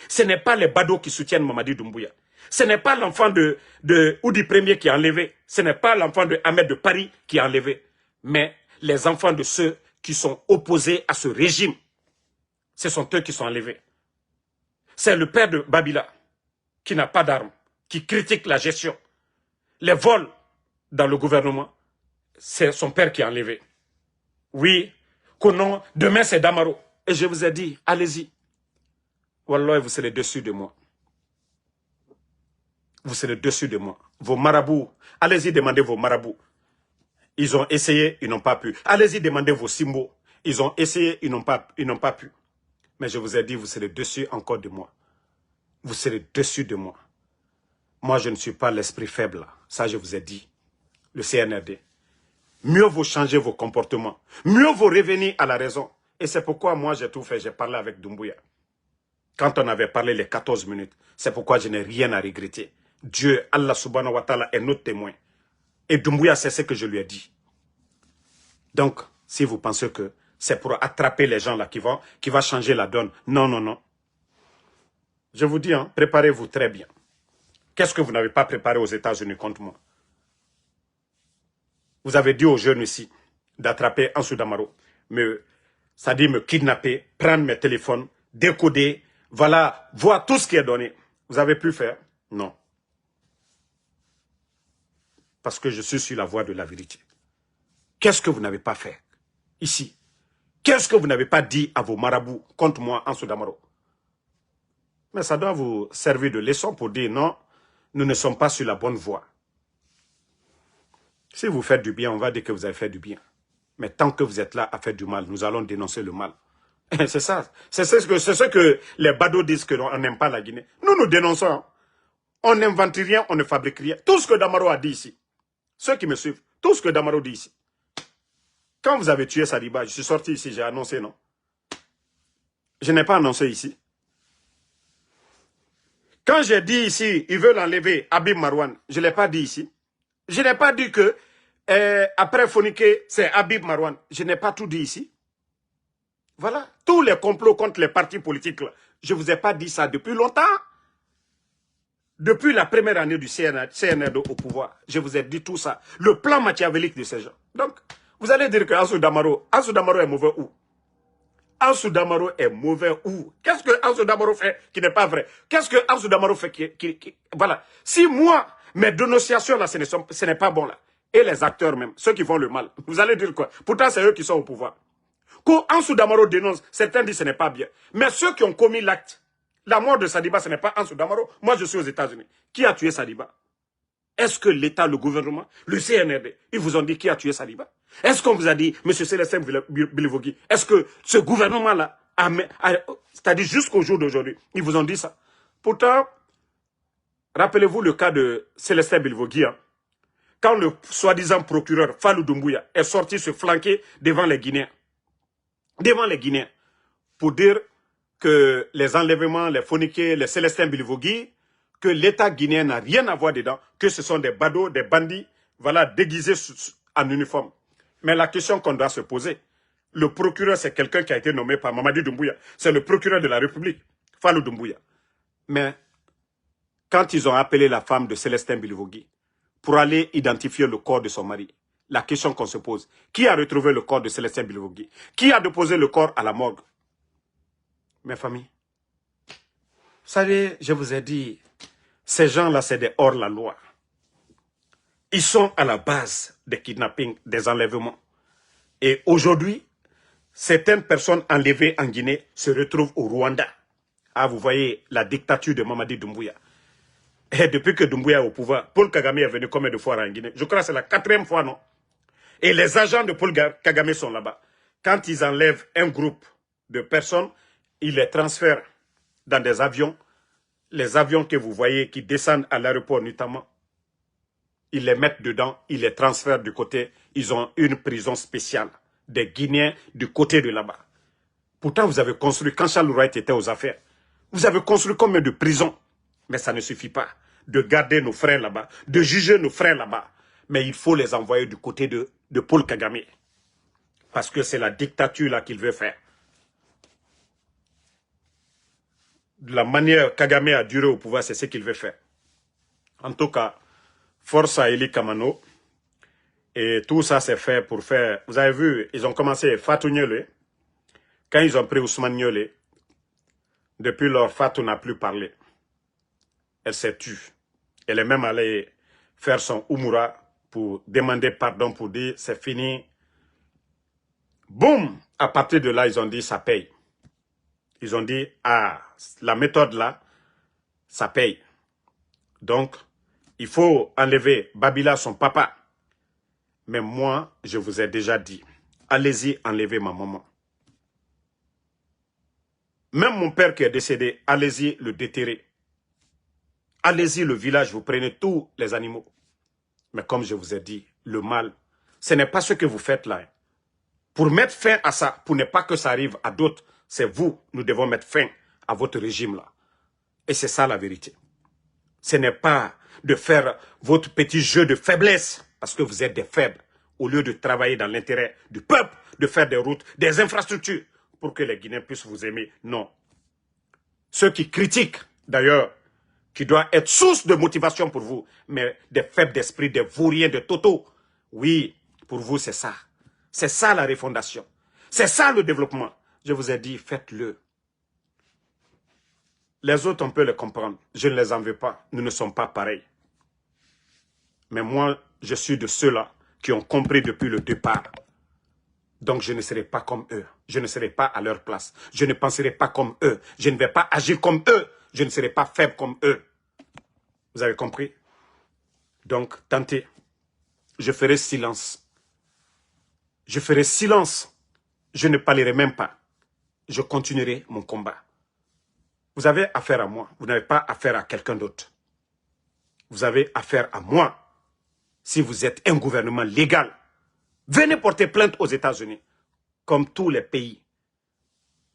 Ce n'est pas les badauds qui soutiennent Mamadi Doumbouya. Ce n'est pas l'enfant de Oudi Premier qui est enlevé. Ce n'est pas l'enfant de Ahmed de Paris qui est enlevé. Mais les enfants de ceux qui sont opposés à ce régime. Ce sont eux qui sont enlevés. C'est le père de Babila qui n'a pas d'armes, qui critique la gestion. Les vols dans le gouvernement, c'est son père qui est enlevé. Oui, demain c'est Damaro. Et je vous ai dit, allez-y. Wallah, vous serez dessus de moi. Vous serez dessus de moi. Vos marabouts, allez-y demander vos marabouts. Ils ont essayé, ils n'ont pas pu. Allez-y demander vos symboles. Ils ont essayé, ils n'ont pas pu. Mais je vous ai dit, vous serez dessus encore de moi. Vous serez dessus de moi. Moi, je ne suis pas l'esprit faible. Ça, je vous ai dit. Le CNRD. Mieux vaut changer vos comportements. Mieux vaut revenir à la raison. Et c'est pourquoi moi, j'ai tout fait. J'ai parlé avec Doumbouya. Quand on avait parlé les 14 minutes, c'est pourquoi je n'ai rien à regretter. Dieu, Allah subhanahu wa ta'ala, est notre témoin. Et Doumbouya, c'est ce que je lui ai dit. Donc, si vous pensez que c'est pour attraper les gens là qui va changer la donne, non, non, non. Je vous dis, hein, préparez-vous très bien. Qu'est-ce que vous n'avez pas préparé aux États-Unis contre moi? Vous avez dit aux jeunes ici d'attraper Ansou Damaro, c'est-à-dire me kidnapper, prendre mes téléphones, décoder, voilà, voir tout ce qui est donné. Vous avez pu faire? Non. Parce que je suis sur la voie de la vérité. Qu'est-ce que vous n'avez pas fait ici? Qu'est-ce que vous n'avez pas dit à vos marabouts contre moi, Ansou Damaro? Mais ça doit vous servir de leçon pour dire non, nous ne sommes pas sur la bonne voie. Si vous faites du bien, on va dire que vous avez fait du bien. Mais tant que vous êtes là à faire du mal, nous allons dénoncer le mal. C'est ça. C'est ce que les badauds disent qu'on n'aime pas la Guinée. Nous, nous dénonçons. On n'invente rien, on ne fabrique rien. Tout ce que Damaro a dit ici, ceux qui me suivent, tout ce que Damaro dit ici. Quand vous avez tué Sadiba, je suis sorti ici, j'ai annoncé, non? Je n'ai pas annoncé ici. Quand j'ai dit ici, ils veulent enlever Habib Marouane, je ne l'ai pas dit ici. Je n'ai pas dit que après Fonike, c'est Habib Marouane. Je n'ai pas tout dit ici. Voilà. Tous les complots contre les partis politiques, là, je ne vous ai pas dit ça depuis longtemps. Depuis la première année du CNRD au pouvoir, je vous ai dit tout ça. Le plan machiavélique de ces gens. Donc, vous allez dire que Ansou Damaro est mauvais où? Ansou Damaro est mauvais où? Qu'est-ce que Ansou Damaro fait qui n'est pas vrai? Qu'est-ce que Ansou Damaro fait Voilà. Si moi, mes dénonciations là, ce n'est pas bon là. Et les acteurs même, ceux qui font le mal, vous allez dire quoi? Pourtant, c'est eux qui sont au pouvoir. Quand Ansou Damaro dénonce, certains disent que ce n'est pas bien. Mais ceux qui ont commis l'acte, la mort de Sadiba, ce n'est pas Ansou Damaro. Moi, je suis aux États-Unis. Qui a tué Sadiba? Est-ce que l'État, le gouvernement, le CNRD, ils vous ont dit qui a tué Sadiba? Est-ce qu'on vous a dit, M. Célestin Bilivogui, est-ce que ce gouvernement-là, c'est-à-dire jusqu'au jour d'aujourd'hui, ils vous ont dit ça? Pourtant, rappelez-vous le cas de Célestin Bilivogui, hein, quand le soi-disant procureur Fallou Doumbouya est sorti se flanquer devant les Guinéens, pour dire que les enlèvements, les Fonike, les Célestin Bilivogui, que l'État guinéen n'a rien à voir dedans, que ce sont des badauds, des bandits, voilà, déguisés en uniforme. Mais la question qu'on doit se poser, le procureur, c'est quelqu'un qui a été nommé par Mamadi Doumbouya. C'est le procureur de la République, Fallou Doumbouya. Mais quand ils ont appelé la femme de Célestin Bilivogui pour aller identifier le corps de son mari, la question qu'on se pose, qui a retrouvé le corps de Célestin Bilivogui? Qui a déposé le corps à la morgue? Mes familles, vous savez, je vous ai dit, ces gens-là, c'est des hors-la-loi. Ils sont à la base des kidnappings, des enlèvements. Et aujourd'hui, certaines personnes enlevées en Guinée se retrouvent au Rwanda. Ah, vous voyez la dictature de Mamadi Doumbouya. Et depuis que Doumbouya est au pouvoir, Paul Kagame est venu combien de fois en Guinée? Je crois que c'est la 4e fois, non? Et les agents de Paul Kagame sont là-bas. Quand ils enlèvent un groupe de personnes, ils les transfèrent dans des avions. Les avions que vous voyez qui descendent à l'aéroport notamment, ils les mettent dedans, ils les transfèrent du côté. Ils ont une prison spéciale des Guinéens du côté de là-bas. Pourtant, vous avez construit, quand Charles Wright était aux affaires, vous avez construit combien de prisons? Mais ça ne suffit pas de garder nos frères là-bas, de juger nos frères là-bas. Mais il faut les envoyer du côté de Paul Kagame. Parce que c'est la dictature là qu'il veut faire. De la manière Kagame a duré au pouvoir, c'est ce qu'il veut faire. En tout cas, force à Eli Kamano. Et tout ça, c'est fait pour faire... Vous avez vu, ils ont commencé Fatou Niolé. Quand ils ont pris Ousmane Niolé, depuis lors, Fatou n'a plus parlé. Elle s'est tue. Elle est même allée faire son Oumoura pour demander pardon, pour dire c'est fini. Boum! À partir de là, ils ont dit ça paye. Ils ont dit, ah, la méthode là, ça paye. Donc, il faut enlever Babila, son papa. Mais moi, je vous ai déjà dit, allez-y, enlevez ma maman. Même mon père qui est décédé, allez-y, le déterrer. Allez-y, le village, vous prenez tous les animaux. Mais comme je vous ai dit, le mal, ce n'est pas ce que vous faites là. Pour mettre fin à ça, pour ne pas que ça arrive à d'autres, c'est vous, nous devons mettre fin à votre régime là. Et c'est ça la vérité. Ce n'est pas de faire votre petit jeu de faiblesse, parce que vous êtes des faibles, au lieu de travailler dans l'intérêt du peuple, de faire des routes, des infrastructures, pour que les Guinéens puissent vous aimer. Non. Ceux qui critiquent, d'ailleurs, qui doivent être source de motivation pour vous, mais des faibles d'esprit, des vauriens, des totaux. Oui, pour vous, c'est ça. C'est ça la refondation. C'est ça le développement. Je vous ai dit, faites-le. Les autres, on peut les comprendre. Je ne les en veux pas. Nous ne sommes pas pareils. Mais moi, je suis de ceux-là qui ont compris depuis le départ. Donc, je ne serai pas comme eux. Je ne serai pas à leur place. Je ne penserai pas comme eux. Je ne vais pas agir comme eux. Je ne serai pas faible comme eux. Vous avez compris? Donc, tentez. Je ferai silence. Je ferai silence. Je ne parlerai même pas. Je continuerai mon combat. Vous avez affaire à moi. Vous n'avez pas affaire à quelqu'un d'autre. Vous avez affaire à moi. Si vous êtes un gouvernement légal, venez porter plainte aux États-Unis. Comme tous les pays,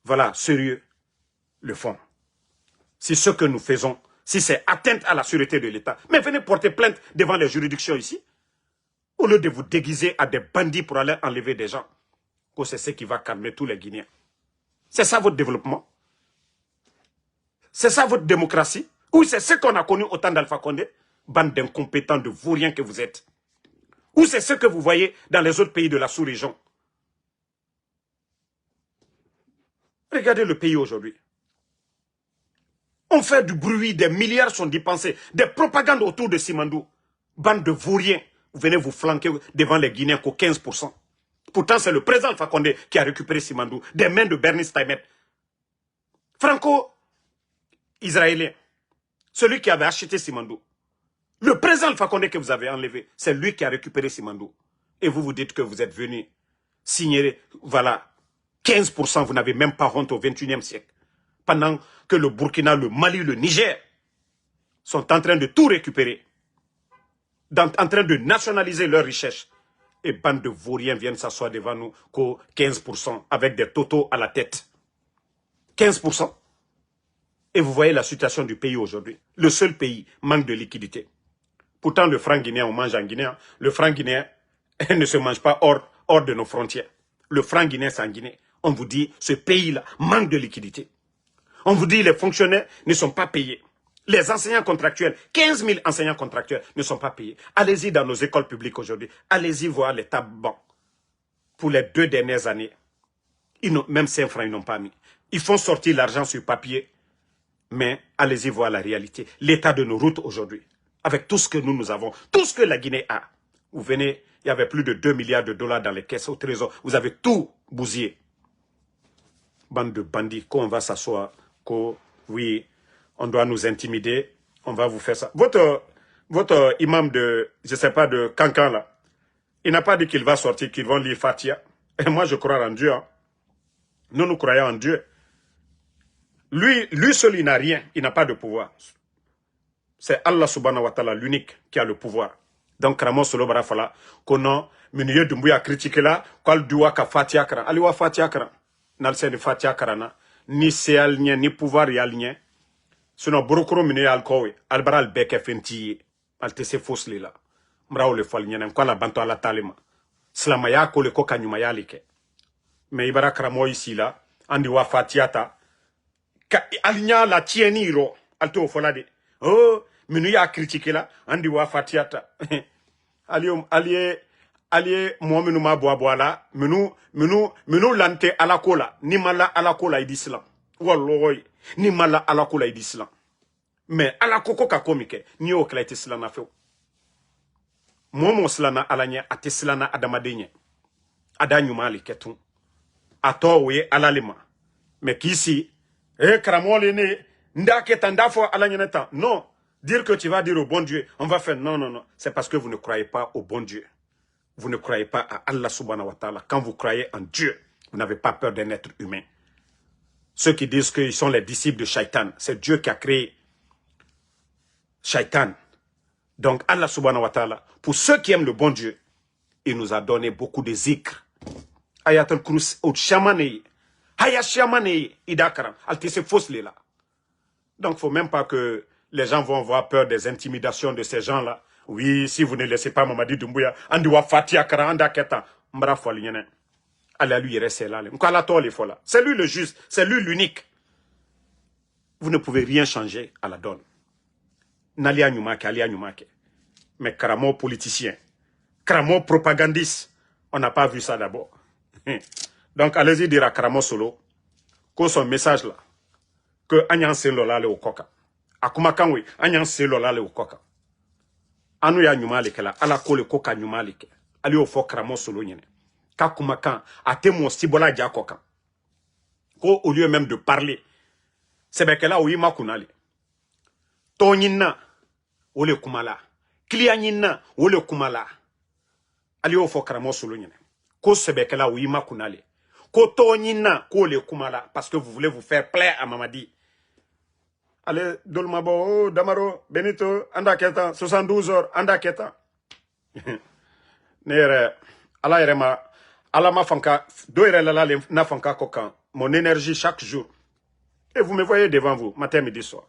voilà, sérieux, le font. Si ce que nous faisons, si c'est atteinte à la sûreté de l'État, mais venez porter plainte devant les juridictions ici. Au lieu de vous déguiser à des bandits pour aller enlever des gens. C'est ce qui va calmer tous les Guinéens. C'est ça votre développement? C'est ça votre démocratie? Ou c'est ce qu'on a connu au temps d'Alpha Condé? Bande d'incompétents, de vauriens que vous êtes. Ou c'est ce que vous voyez dans les autres pays de la sous-région? Regardez le pays aujourd'hui. On fait du bruit, des milliards sont dépensés, des propagandes autour de Simandou. Bande de vauriens, vous venez vous flanquer devant les Guinéens qu'au 15%. Pourtant, c'est le président Alpha Condé qui a récupéré Simandou, des mains de Bernice Taimet. Franco-israélien, celui qui avait acheté Simandou. Le président Alpha Condé que vous avez enlevé, c'est lui qui a récupéré Simandou. Et vous vous dites que vous êtes venu signer, voilà, 15%, vous n'avez même pas honte au 21e siècle. Pendant que le Burkina, le Mali, le Niger sont en train de tout récupérer. En train de nationaliser leurs richesses. Et bande de vauriens viennent s'asseoir devant nous qu'au 15% avec des totaux à la tête. 15%. Et vous voyez la situation du pays aujourd'hui. Le seul pays manque de liquidité. Pourtant, le franc guinéen, on mange en Guinée. Le franc guinéen ne se mange pas hors de nos frontières. Le franc guinéen, c'est en Guinée. On vous dit, ce pays-là manque de liquidité. On vous dit, les fonctionnaires ne sont pas payés. Les enseignants contractuels, 15 000 enseignants contractuels ne sont pas payés. Allez-y dans nos écoles publiques aujourd'hui. Allez-y voir les tables bancs. Pour les 2 dernières années, même 5 francs, ils n'ont pas mis. Ils font sortir l'argent sur papier. Mais allez-y voir la réalité. L'état de nos routes aujourd'hui. Avec tout ce que nous avons. Tout ce que la Guinée a. Vous venez, il y avait plus de 2 milliards de dollars dans les caisses au trésor. Vous avez tout bousillé. Bande de bandits, qu'on va s'asseoir, oui, on doit nous intimider, on va vous faire ça. Votre imam de, je ne sais pas, de Cancan là, il n'a pas dit qu'il va sortir, qu'ils vont lire Fatia. Et moi je crois en Dieu. Hein. Nous croyons en Dieu. Lui seul, il n'a rien, il n'a pas de pouvoir. C'est Allah subhanahu wa ta'ala, l'unique, qui a le pouvoir. Donc, Ramos Solo Barafala, qu'on a, Muniye Dumbuya critiqué là, qu'al doua ka Fatia Kara. Aliwa Fatia Kara. Nalse ni Fatia Karana. Ni seyal nye, ni pouvoir yal nye. Sinon, Borokoro Muniye alkowe. Albara albeke fentiye. Alte se fosli la. Mrao le fal nye, n'kwa la banto ala talema. Slama ya ko le koka nyuma ya like. Mais Ibara Kramo ici là, andi wa Fatia ta. Alinya la tieni ro. Alte o folade. Oh, Muniye a critiqué là, andi wa Fatia ta. Allié moi ma boa la menu lante ala kola ni mala ala kola idislam walloy ni mala ala kola idislam mais ala koko ka komike ni o kla islam na fe momo slana alanya atislana adamadenye adanyu mali ketun ato we alalima mais kisi kramole ne ndake tandafo alanya neta non dire que tu vas dire au bon Dieu on va faire non c'est parce que vous ne croyez pas au bon Dieu. Vous ne croyez pas à Allah subhanahu wa ta'ala. Quand vous croyez en Dieu, vous n'avez pas peur d'un être humain. Ceux qui disent qu'ils sont les disciples de Shaitan, c'est Dieu qui a créé Shaitan. Donc, Allah subhanahu wa ta'ala, pour ceux qui aiment le bon Dieu, il nous a donné beaucoup de zikr. Ayatul Kurus, au chamane, Haya chamane, idakaram, altise fausse là. Donc, il ne faut même pas que les gens vont avoir peur des intimidations de ces gens-là. Oui, si vous ne laissez pas Mamadi Doumbouya, Andiwa Fatia Kara, Andaketa, Mbra Foliene. Allah lui reste là. C'est lui le juste, c'est lui l'unique. Vous ne pouvez rien changer à la donne. Nalia Nyumake, Alia Nyumake. Mais Karamo politicien, Karamo propagandiste, on n'a pas vu ça d'abord. Donc allez-y dire à Karamo Solo que son message là, que Anyan Selola le Okoka. Akumakanwe, Anyan Selola le Okoka. Anu ya Nyumaleke la, ala ko le koka Nyumaleke. Ali ofo Karamo Solo nyene. Kakumakan, ate mon sibola diakoka. Ko au lieu même de parler, c'est bien que là où il m'a kunali. Tonyina, ole kumala. Klianina, ole kumala. Ali ofo Karamo Solo nyene. Ko sebekela ou ima kunale. Ko tonyina, ko le kumala. Parce que vous voulez vous faire plaire à Mamadi. Allez, Dolmabo, oh, Damaro, Benito, Andaketa, 72 heures, Andaketa. Nere, ala yerema, ala ma fanka, doire la na fanka kokan. Mon énergie chaque jour. Et vous me voyez devant vous, matin, midi, soir.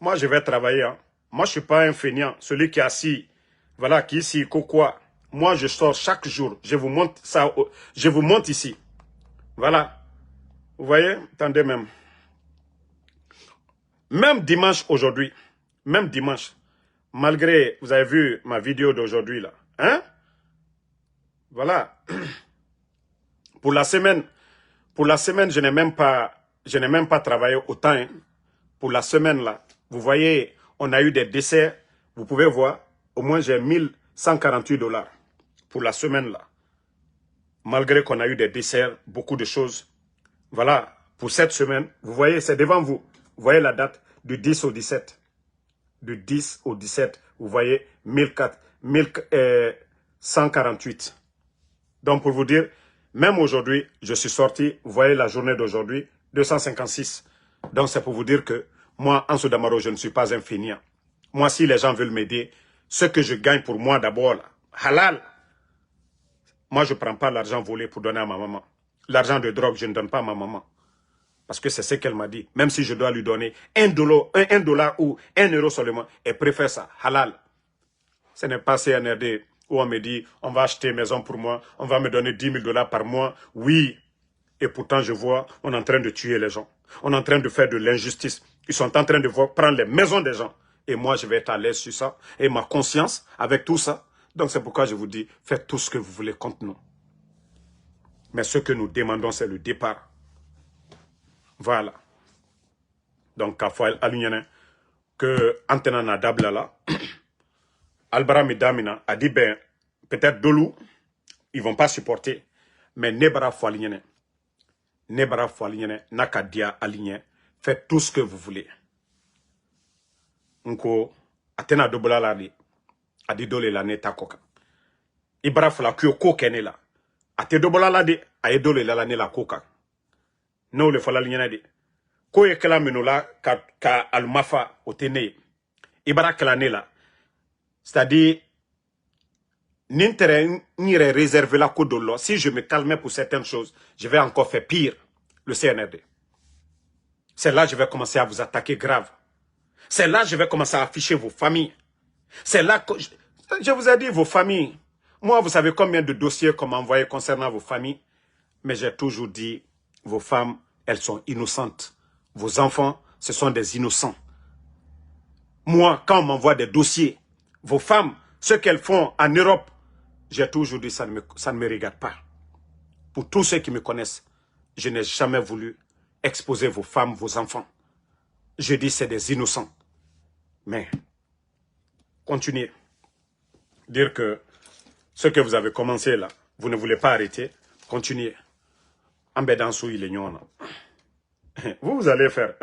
Moi, je vais travailler. Hein. Moi, je ne suis pas un feignant. Celui qui est assis, voilà, qui est ici, quoi. Moi, je sors chaque jour. Je vous montre ça. Je vous montre ici. Voilà. Vous voyez? Attendez même. Même dimanche aujourd'hui. Même dimanche. Malgré, vous avez vu ma vidéo d'aujourd'hui là. Hein? Voilà. Pour la semaine, je n'ai même pas travaillé autant. Hein. Pour la semaine là. Vous voyez, on a eu des décès. Vous pouvez voir. Au moins, j'ai 1148 $ pour la semaine là. Malgré qu'on a eu des desserts, beaucoup de choses. Voilà, pour cette semaine, vous voyez, c'est devant vous. Vous voyez la date du 10 au 17. Du 10 au 17, vous voyez 1148. Donc pour vous dire, même aujourd'hui, je suis sorti, vous voyez la journée d'aujourd'hui, 256. Donc c'est pour vous dire que moi, Ansou Damaro, je ne suis pas un feignant. Moi, si les gens veulent m'aider, ce que je gagne pour moi d'abord, halal. Moi, je ne prends pas l'argent volé pour donner à ma maman. L'argent de drogue, je ne donne pas à ma maman. Parce que c'est ce qu'elle m'a dit. Même si je dois lui donner $1 ou €1 seulement, elle préfère ça, halal. Ce n'est pas CNRD où on me dit, on va acheter une maison pour moi, on va me donner 10 000 $ par mois. Oui. Et pourtant, je vois, on est en train de tuer les gens. On est en train de faire de l'injustice. Ils sont en train de prendre les maisons des gens. Et moi, je vais être à l'aise sur ça. Et ma conscience, avec tout ça. Donc, c'est pourquoi je vous dis, faites tout ce que vous voulez contre nous. Mais ce que nous demandons, c'est le départ. Voilà. Donc, Kafoel Alunyane, que Antenana Dablala, Albara Midamina a dit, ben, peut-être Dolou, ils ne vont pas supporter. Mais Nebara Foualinyane, Nakadia Aligné, faites tout ce que vous voulez. Nko, Atena Dobola a dit Dole la neta koka. Ibra Fula Kyoko Kenela. Ate Dobola la de, a Dole la ne la koka. No le Fala Lignana de. Ko ye kela menola ka almafa otene. Ibra Klanela. C'est-à-dire, n'intérêt n'irait réserver la kodolo. Si je me calmais pour certaines choses, je vais encore faire pire, le CNRD. C'est là que je vais commencer à vous attaquer grave. C'est là que je vais commencer à afficher vos familles. C'est là que je vous ai dit vos familles. Moi, vous savez combien de dossiers qu'on m'a envoyé concernant vos familles. Mais j'ai toujours dit, vos femmes, elles sont innocentes. Vos enfants, ce sont des innocents. Moi, quand on m'envoie des dossiers, vos femmes, ce qu'elles font en Europe, j'ai toujours dit, ça ne me regarde pas. Pour tous ceux qui me connaissent, je n'ai jamais voulu exposer vos femmes, vos enfants. Je dis, c'est des innocents. Mais, continuez. Dire que ce que vous avez commencé là, vous ne voulez pas arrêter, continuez. Ambédansou, il est non. Vous allez faire.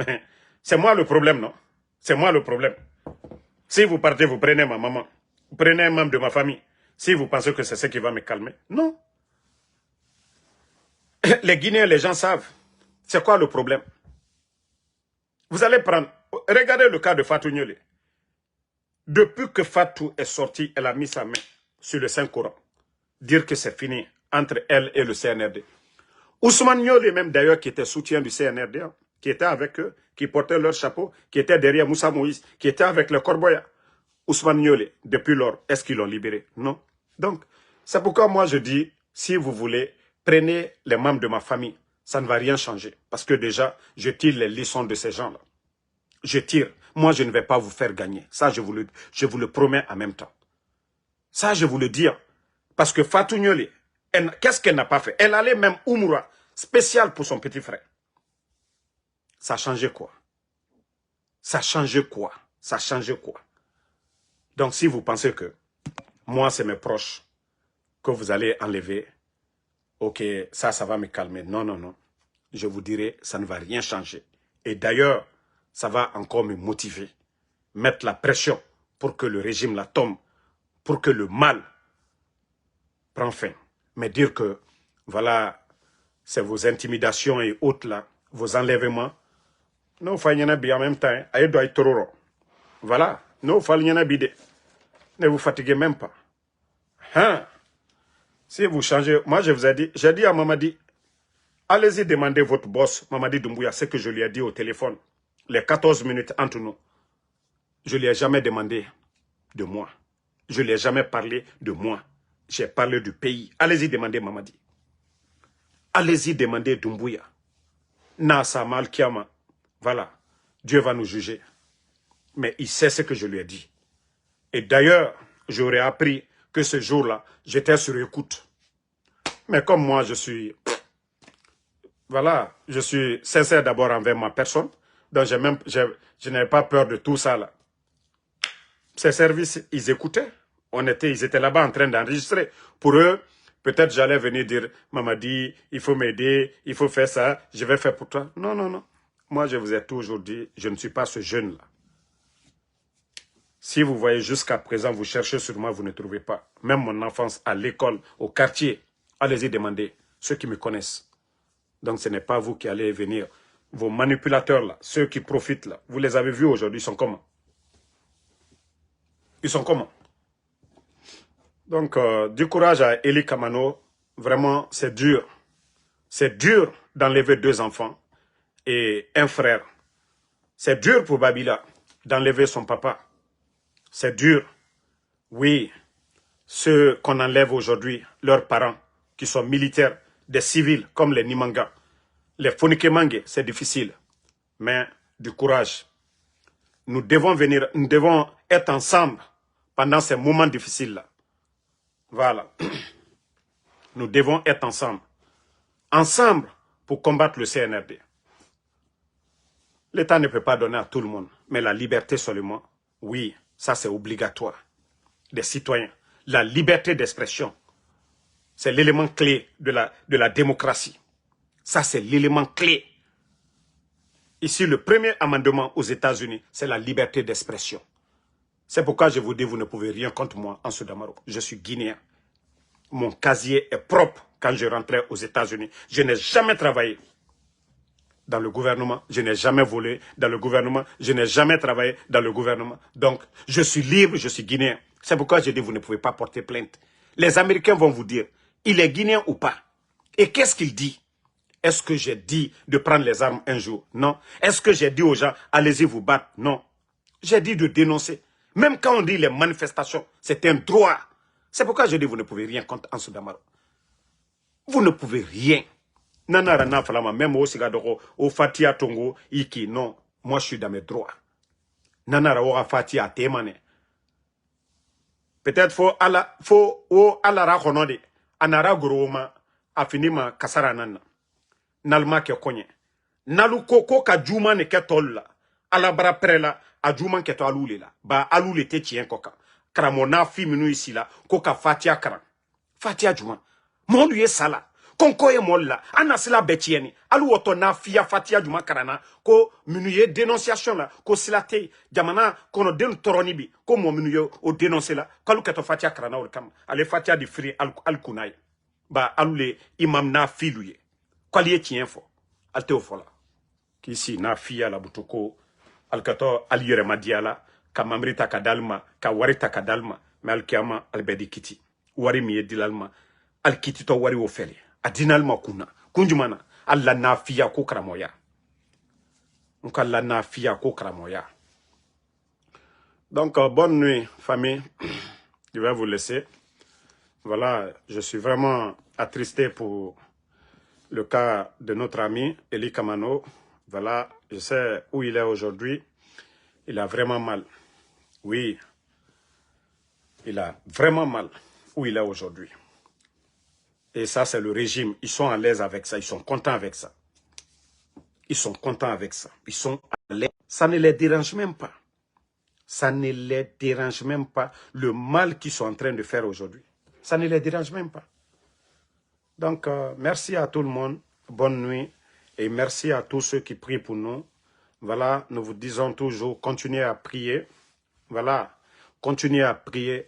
C'est moi le problème, non? C'est moi le problème. Si vous partez, vous prenez ma maman. Vous prenez un membre de ma famille. Si vous pensez que c'est ce qui va me calmer. Non. Les Guinéens, les gens savent. C'est quoi le problème? Vous allez prendre... Regardez le cas de Fatou Niolé. Depuis que Fatou est sortie, elle a mis sa main sur le Saint-Coran. Dire que c'est fini entre elle et le CNRD. Ousmane Niolé, même d'ailleurs, qui était soutien du CNRD, hein, qui était avec eux, qui portait leur chapeau, qui était derrière Moussa Moïse, qui était avec le Corboya. Ousmane Niolé, depuis lors, est-ce qu'ils l'ont libéré? Non. Donc, c'est pourquoi moi je dis, si vous voulez, prenez les membres de ma famille. Ça ne va rien changer. Parce que déjà, je tire les leçons de ces gens-là. Je tire. Moi, je ne vais pas vous faire gagner. Ça, je vous le promets en même temps. Ça, je vous le dis. Parce que Fatou Niolé, qu'est-ce qu'elle n'a pas fait? Elle allait même Oumoura, spécial pour son petit frère. Ça a changé quoi? Ça a changé quoi? Ça a changé quoi? Donc, si vous pensez que moi, c'est mes proches que vous allez enlever, ok, ça va me calmer. Non, non, non. Je vous dirai, ça ne va rien changer. Et d'ailleurs, ça va encore me motiver. Mettre la pression pour que le régime la tombe, pour que le mal prenne fin. Mais dire que, voilà, c'est vos intimidations et autres là, vos enlèvements. Non, il faut y en avoir en même temps. Voilà. Non, il faut y en avoir. Ne vous fatiguez même pas. Hein? Si vous changez, moi je vous ai dit, j'ai dit à Mamadi, allez-y demander votre boss, Mamadi Doumbouya, ce que je lui ai dit au téléphone, les 14 minutes entre nous. Je ne lui ai jamais demandé de moi. Je ne lui ai jamais parlé de moi. J'ai parlé du pays. Allez-y demander Mamadi. Allez-y demander Doumbouya. Nasa Malkiama. Voilà. Dieu va nous juger. Mais il sait ce que je lui ai dit. Et d'ailleurs, j'aurais appris que ce jour-là, j'étais sur écoute. Mais comme moi, je suis... Voilà, je suis sincère d'abord envers ma personne. Donc, je n'avais pas peur de tout ça là. Ces services, ils écoutaient. Ils étaient là-bas en train d'enregistrer. Pour eux, peut-être j'allais venir dire, Mamadi, il faut m'aider, il faut faire ça, je vais faire pour toi. Non, non, non. Moi, je vous ai toujours dit, je ne suis pas ce jeune-là. Si vous voyez jusqu'à présent, vous cherchez sur moi, vous ne trouvez pas. Même mon enfance à l'école, au quartier, allez-y demander, ceux qui me connaissent. Donc ce n'est pas vous qui allez venir. Vos manipulateurs là, ceux qui profitent là, vous les avez vus aujourd'hui, ils sont comment? Ils sont comment? Donc du courage à Eli Kamano, vraiment c'est dur. C'est dur d'enlever 2 enfants et un frère. C'est dur pour Babila d'enlever son papa. C'est dur. Oui, ceux qu'on enlève aujourd'hui, leurs parents, qui sont militaires, des civils comme les Nimanga, les Fonikemangue, c'est difficile. Mais du courage. Nous devons être ensemble pendant ces moments difficiles-là. Voilà. Nous devons être ensemble. Ensemble pour combattre le CNRD. L'État ne peut pas donner à tout le monde, mais la liberté seulement, oui, ça c'est obligatoire. Des citoyens. La liberté d'expression, c'est l'élément clé de la démocratie. Ça c'est l'élément clé. Ici, le premier amendement aux États-Unis, c'est la liberté d'expression. C'est pourquoi je vous dis, vous ne pouvez rien contre moi en Sud-Amérique. Je suis guinéen. Mon casier est propre quand je rentrais aux États-Unis. Je n'ai jamais travaillé dans le gouvernement. Je n'ai jamais volé dans le gouvernement. Je n'ai jamais travaillé dans le gouvernement. Donc, je suis libre, je suis guinéen. C'est pourquoi je dis, vous ne pouvez pas porter plainte. Les Américains vont vous dire, il est guinéen ou pas? Et qu'est-ce qu'il dit? Est-ce que j'ai dit de prendre les armes un jour? Non. Est-ce que j'ai dit aux gens, allez-y vous battre? Non. J'ai dit de dénoncer. Même quand on dit les manifestations, c'est un droit. C'est pourquoi je dis, vous ne pouvez rien contre Ansou Damaro. Vous ne pouvez rien. Nanara na falama, même au Sigadoro, au Fatia Tongo, Iki, non. Moi, je suis dans mes droits. Nanara ora Fatia Temane. Peut-être faut ala rakonode. Anara goroma, afinima kasara nana. Nalma ke konye. Nalu koko ka juma ne ke tol la. Ala bara prela, a juma ke to alule la. Ba alule te tien koka. Kramona fi minu ici la, koka Fatia kran. Fatia juma. Mon lui est sala. Konko ye molla. Anasila betieni. Alu oto na fia Fatia juma karana. Ko minuye dénonciation la. Ko silate. Jamana kono den toronibi. Ko mo minuye o dénoncer la. Kalu keto Fatia karana or kam. Ale Fatia di free al kunai. Ba alule imam na filuye. Kwali ye tien fo. Alte o fola. Kisi na fia la butoko. Al kato al yere madiala. ka mamri ta ka dalma ka wari ta ka dalma mais alkiyama albedi kiti wari mi dilalma alkiti to wari wo fele adinalma kuna kunjumana alla nafiya ko kramoya nkalla nafiya ko kramoya. Donc bonne nuit famille. Je vais vous laisser. Voilà, je suis vraiment attristé pour le cas de notre ami Eli Kamano. Voilà, je sais où il est aujourd'hui. Il a vraiment mal. Oui, il a vraiment mal où il est aujourd'hui. Et ça, c'est le régime. Ils sont à l'aise avec ça. Ils sont contents avec ça. Ils sont contents avec ça. Ils sont à l'aise. Ça ne les dérange même pas. Ça ne les dérange même pas le mal qu'ils sont en train de faire aujourd'hui. Ça ne les dérange même pas. Donc, merci à tout le monde. Bonne nuit. Et merci à tous ceux qui prient pour nous. Voilà, nous vous disons toujours, continuez à prier. Voilà, continuez à prier.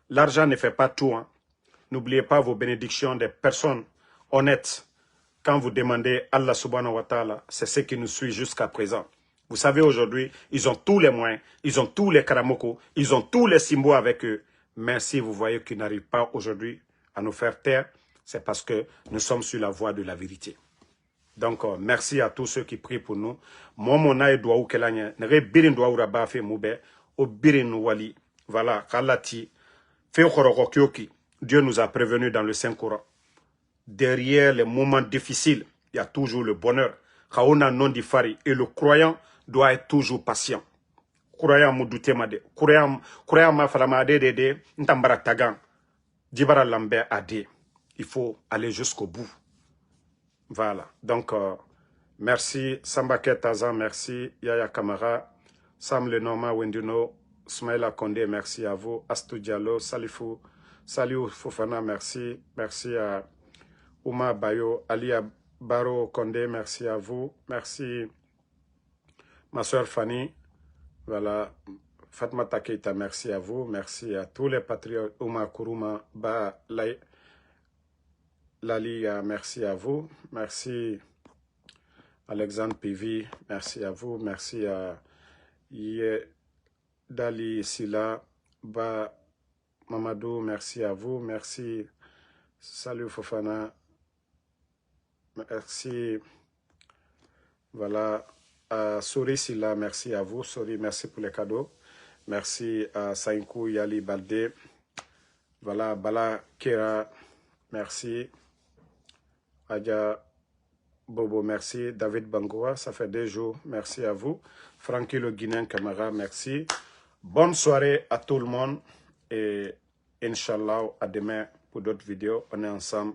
L'argent ne fait pas tout. Hein. N'oubliez pas vos bénédictions des personnes honnêtes. Quand vous demandez Allah subhanahu wa ta'ala, c'est ce qui nous suit jusqu'à présent. Vous savez, aujourd'hui, ils ont tous les moyens, ils ont tous les karamoko, ils ont tous les symboles avec eux. Mais si vous voyez qu'ils n'arrivent pas aujourd'hui à nous faire taire, c'est parce que nous sommes sur la voie de la vérité. Donc, merci à tous ceux qui prient pour nous. Voilà, Dieu nous a prévenus dans le Saint-Coran. Derrière les moments difficiles, il y a toujours le bonheur. Et le croyant doit être toujours patient. Croyant Moudoutemade, croyant Mafalamade Dede, Ntambara Tagan, Dibara Lambert Ade. Il faut aller jusqu'au bout. Voilà. Donc, merci Sambaket Tazan, merci Yaya Kamara, Sam Lenormand Wenduno, Smaïla Kondé, merci à vous, Astou Diallo, Salifou, Saliou Fofana, merci. Merci à Ouma Bayo, Alia Baro Kondé, merci à vous. Merci ma soeur Fanny. Voilà. Fatma Takeita, merci à vous. Merci à tous les patriotes. Ouma Kourouma, Ba Lalia, merci à vous. Merci Alexandre Pivi, merci à vous. Merci à Dali Sila, Ba Mamadou, merci à vous. Merci Salut Fofana. Merci. Voilà. Sori Silla, merci à vous. Sori, merci pour les cadeaux. Merci à Sainkou Yali Balde. Voilà, Bala Kera, merci. Adja Bobo, merci. David Bangoua, ça fait 2 jours. Merci à vous. Francky le Guinéen Camara, merci. Bonne soirée à tout le monde. Et Inch'Allah, à demain pour d'autres vidéos. On est ensemble.